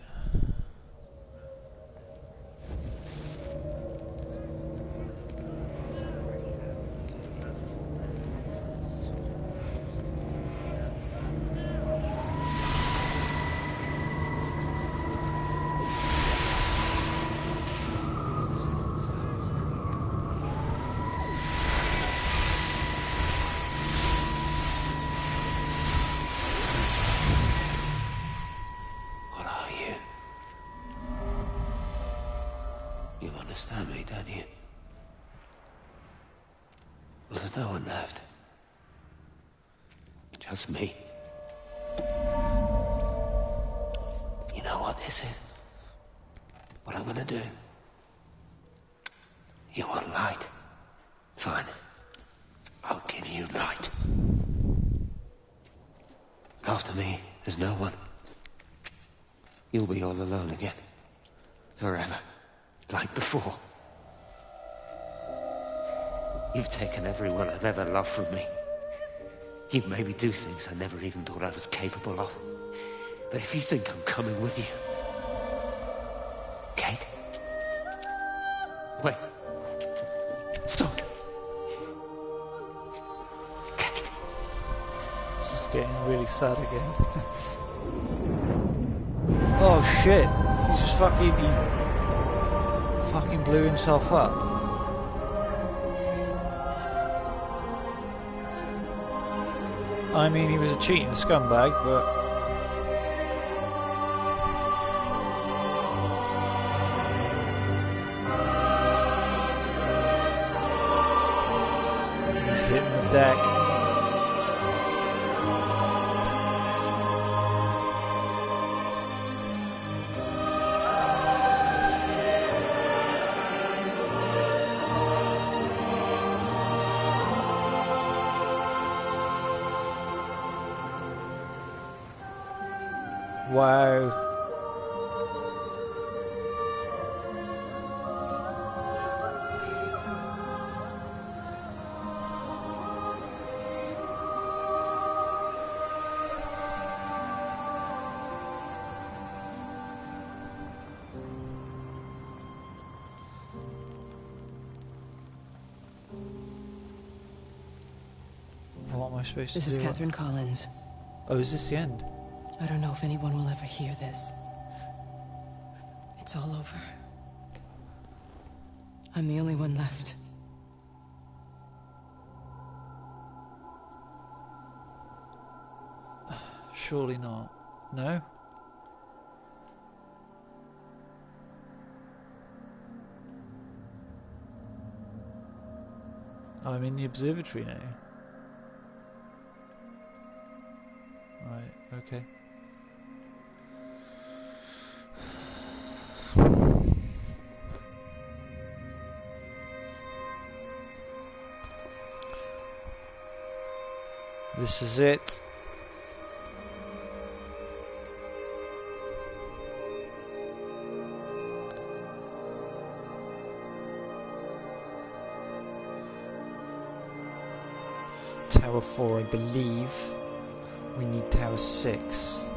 Speaker 12: Understand me, don't you? Well, there's no one left. Just me. You know what this is? What I'm gonna do? You want light? Fine. I'll give you light. After me, there's no one. You'll be all alone again. Forever. Like before. You've taken everyone I've ever loved from me. You've made me do things I never even thought I was capable of. But if you think I'm coming with you... Kate? Wait. Stop. Kate.
Speaker 3: This is getting really sad again. Oh shit! He just fucking blew himself up. I mean, he was a cheating scumbag, but... he's hitting the deck. Wow. What am I supposed to do?
Speaker 9: This is Catherine Collins.
Speaker 3: Oh, is this the end?
Speaker 9: I don't know if anyone will ever hear this. It's all over. I'm the only one left.
Speaker 3: Surely not. No? I'm in the observatory now. Right, okay. This is it. Tower 4, I believe. We need Tower 6.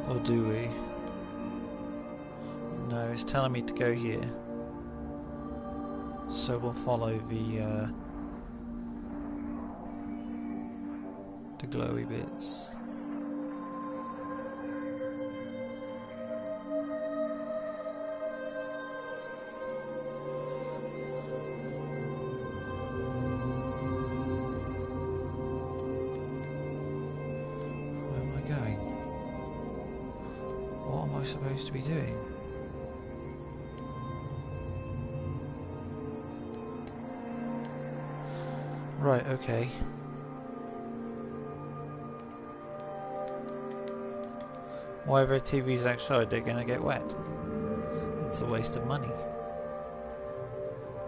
Speaker 3: Or do we? No, it's telling me to go here. So we'll follow the glowy bits. Where am I going? What am I supposed to be doing? Right, okay. Whatever TV's outside, they're gonna get wet. It's a waste of money.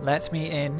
Speaker 3: Let me in.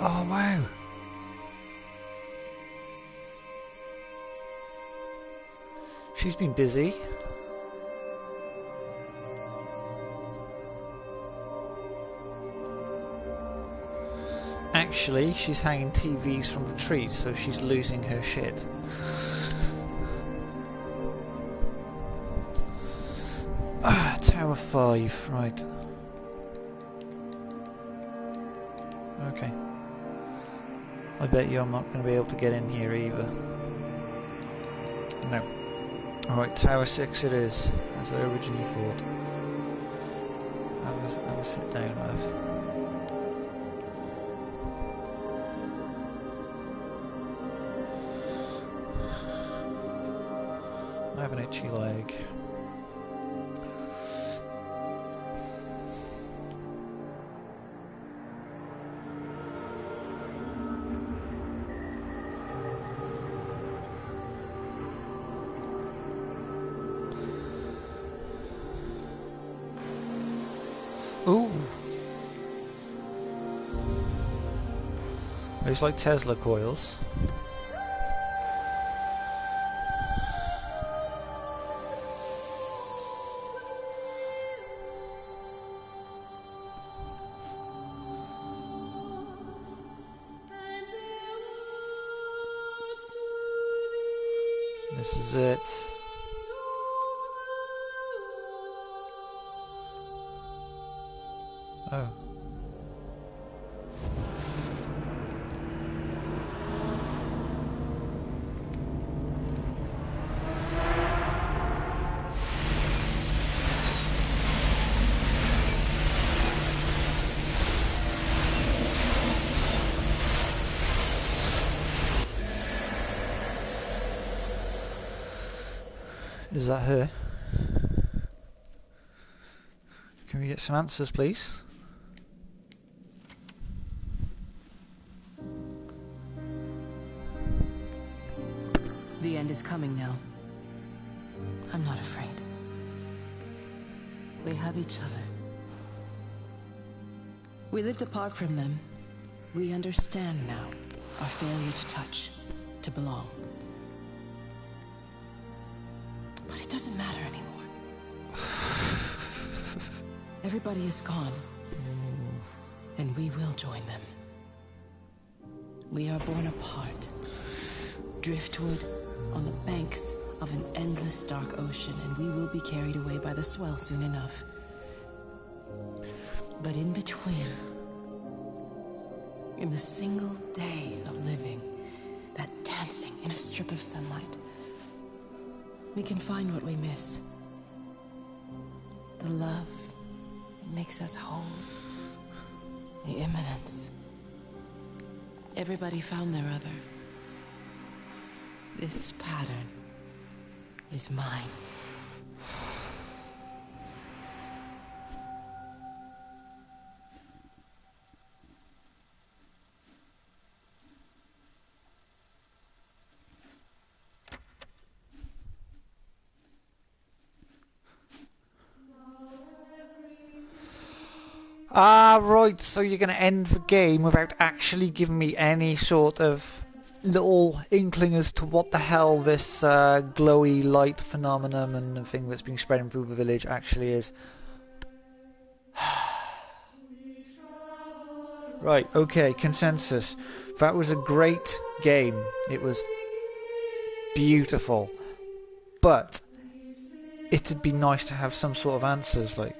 Speaker 3: Oh wow! She's been busy. Actually, she's hanging TVs from the trees, so she's losing her shit. Ah, Tower 5, right. Okay. I bet you I'm not going to be able to get in here either. No. Alright, Tower 6 it is, as I originally thought. have a sit down with. I have an itchy leg. Ooh! It's like Tesla coils. This is it. Oh. Is that her? Can we get some answers, please?
Speaker 9: The end is coming now. I'm not afraid. We have each other. We lived apart from them. We understand now our failure to touch, to belong. But it doesn't matter anymore. Everybody is gone. And we will join them. We are born apart. Driftwood on the banks of an endless dark ocean, and we will be carried away by the swell soon enough. But in between, in the single day of living, that dancing in a strip of sunlight, we can find what we miss. The love that makes us whole. The imminence. Everybody found their other. This pattern is mine.
Speaker 3: Ah, right, so you're going to end the game without actually giving me any sort of little inkling as to what the hell this glowy light phenomenon and the thing that's been spreading through the village actually is. Right, okay, consensus. That was a great game. It was beautiful. But it'd be nice to have some sort of answers, like...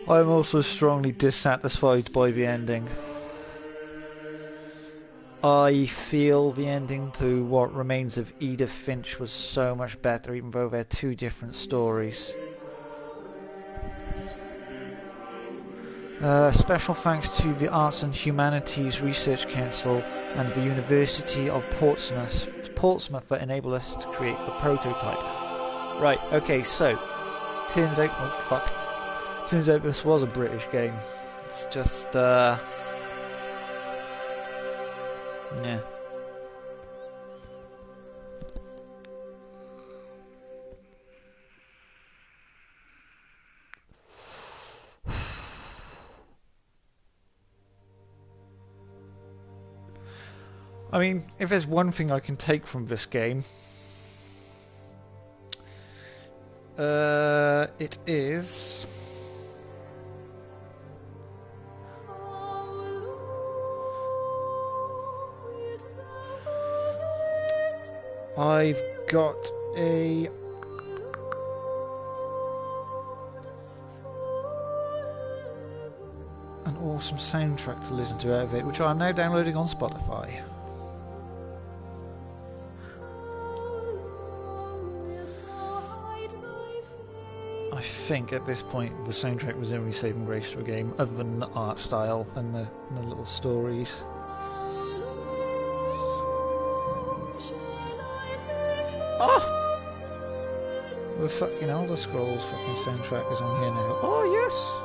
Speaker 3: I'm also strongly dissatisfied by the ending. I feel the ending to What Remains of Edith Finch was so much better, even though they're two different stories. Special thanks to the Arts and Humanities Research Council and the University of Portsmouth that enabled us to create the prototype. Right, okay, so turns out this was a British game. It's just yeah. I mean, if there's one thing I can take from this game, it is I've got an awesome soundtrack to listen to out of it, which I'm now downloading on Spotify. I think at this point the soundtrack was the only saving grace to a game, other than the art style and the little stories. Oh! The fucking Elder Scrolls fucking soundtrack is on here now. Oh yes!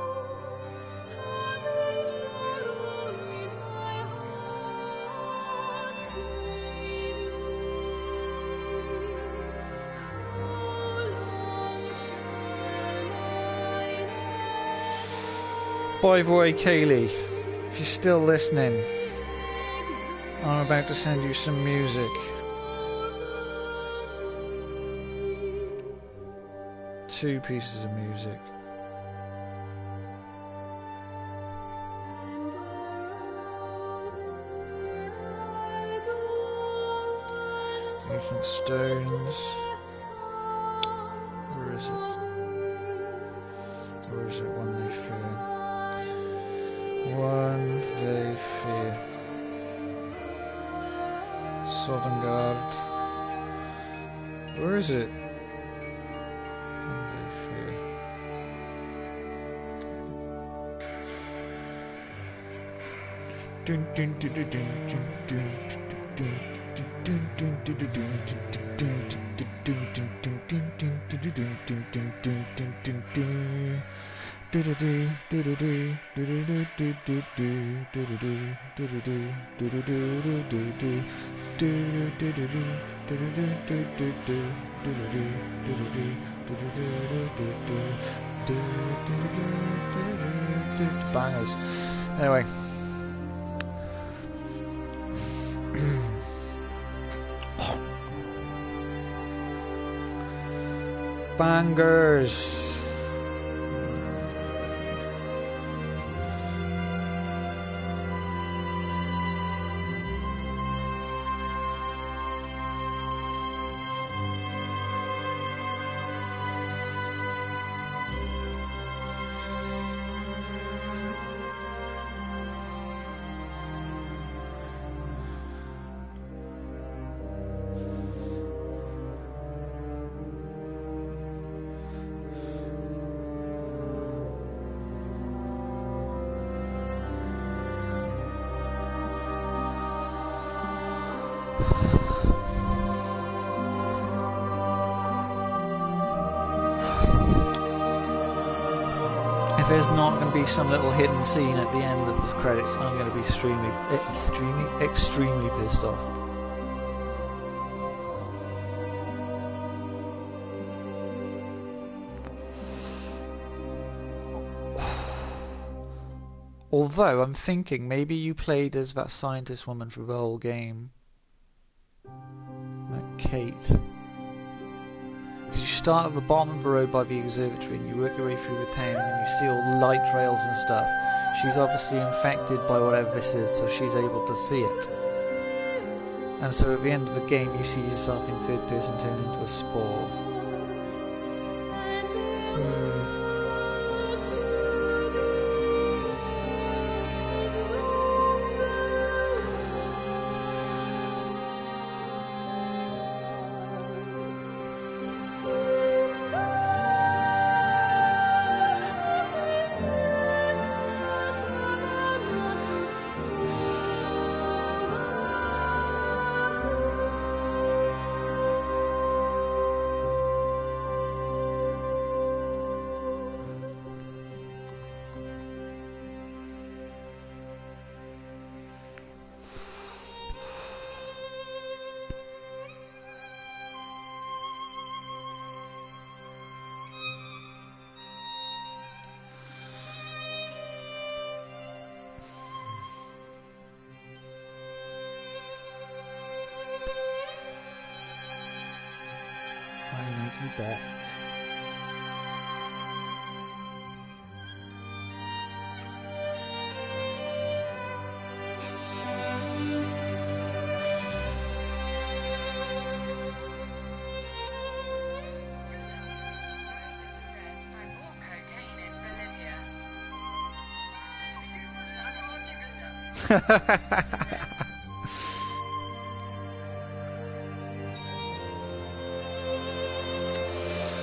Speaker 3: By the way, Kaylee, if you're still listening, I'm about to send you some music. Two pieces of music. Different Stones. Where is it? Where is it? One They Fear. One They Fear. Sodengard. Where is it? One They Fear. Dun dun dun dun dun dun dun dun dun dun bangers. Anyway. Bangers. If there's not going to be some little hidden scene at the end of the credits, I'm going to be extremely pissed off. Although, I'm thinking maybe you played as that scientist woman through the whole game. Like Kate. Because you start at the bottom of the road by the observatory and you work your way through the town and you see all the light trails and stuff. She's obviously infected by whatever this is, so she's able to see it. And so at the end of the game you see yourself in third person turn into a spore. there.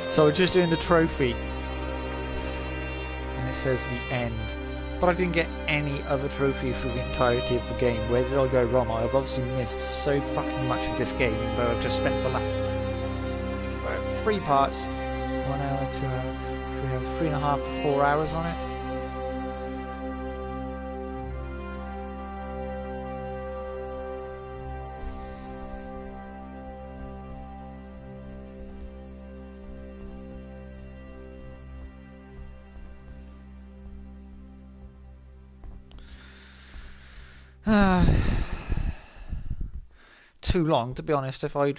Speaker 3: So we're just doing the trophy, and it says the end. But I didn't get any other trophy through the entirety of the game. Where did I go wrong? I've obviously missed so fucking much of this game, though I've just spent the last 3 parts, 1 hour, 2 hours, 3 hours, 3.5 to 4 hours on it. Too long, to be honest. If I'd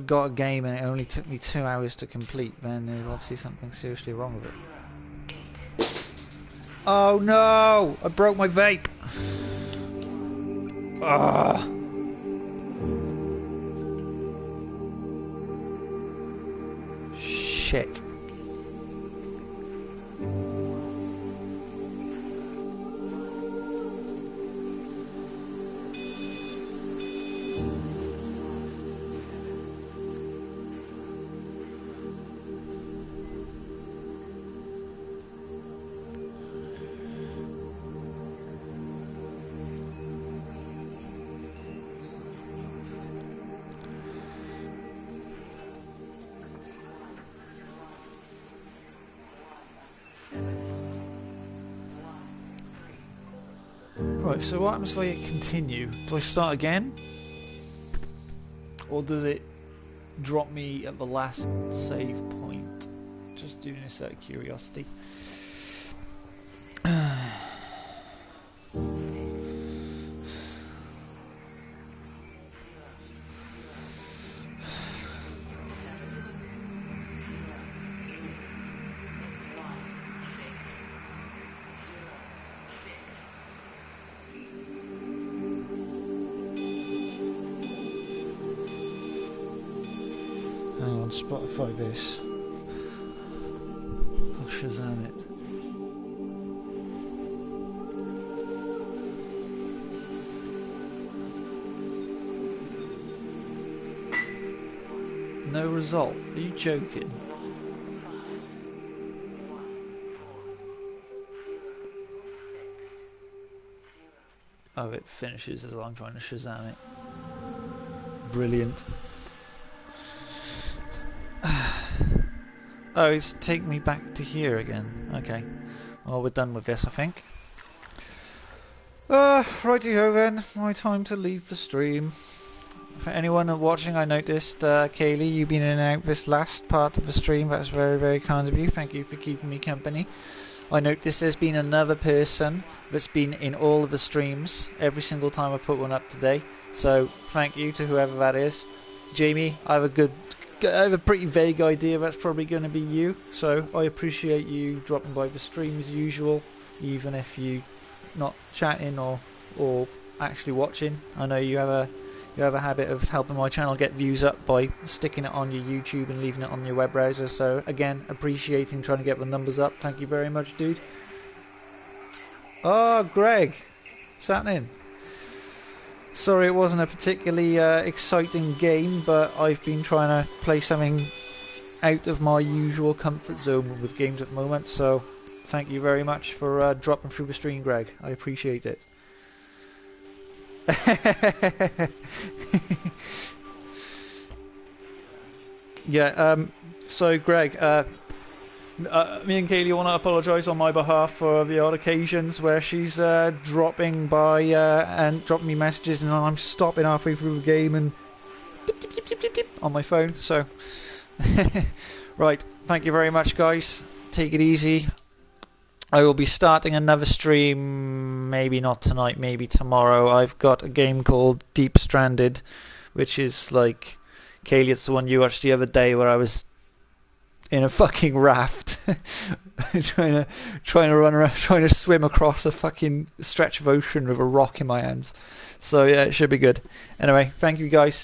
Speaker 3: got a game and it only took me 2 hours to complete, then there's obviously something seriously wrong with it. Oh no! I broke my vape! Ugh. Shit. Right, so what happens if I hit continue? Do I start again? Or does it drop me at the last save point? Just doing this out of curiosity. Hang on, Spotify this. I'll Shazam it. No result? Are you joking? Oh, it finishes as I'm trying to Shazam it. Brilliant. Oh, it's taking me back to here again. Okay. Well, we're done with this, I think. Righty-ho then. My time to leave the stream. For anyone watching, I noticed, Kaylee, you've been in and out this last part of the stream. That's very, very kind of you. Thank you for keeping me company. I noticed there's been another person that's been in all of the streams every single time I put one up today. So, thank you to whoever that is. Jamie, I have a pretty vague idea that's probably going to be you, so I appreciate you dropping by the stream as usual, even if you not chatting or actually watching. I know you have a habit of helping my channel get views up by sticking it on your YouTube and leaving it on your web browser, so again, appreciating trying to get the numbers up. Thank you very much, dude. Oh, Greg, what's happening? Sorry it wasn't a particularly exciting game, but I've been trying to play something out of my usual comfort zone with games at the moment, so thank you very much for dropping through the stream, Greg. I appreciate it. Yeah, so Greg, me and Kaylee want to apologise on my behalf for the odd occasions where she's dropping by and dropping me messages and I'm stopping halfway through the game and dip, dip, dip, dip, dip, dip, on my phone. So, right, thank you very much, guys. Take it easy. I will be starting another stream, maybe not tonight, maybe tomorrow. I've got a game called Deep Stranded, which is like Kaylee, it's the one you watched the other day where I was in a fucking raft trying to run around, trying to swim across a fucking stretch of ocean with a rock in my hands. So yeah, it should be good. Anyway, thank you guys.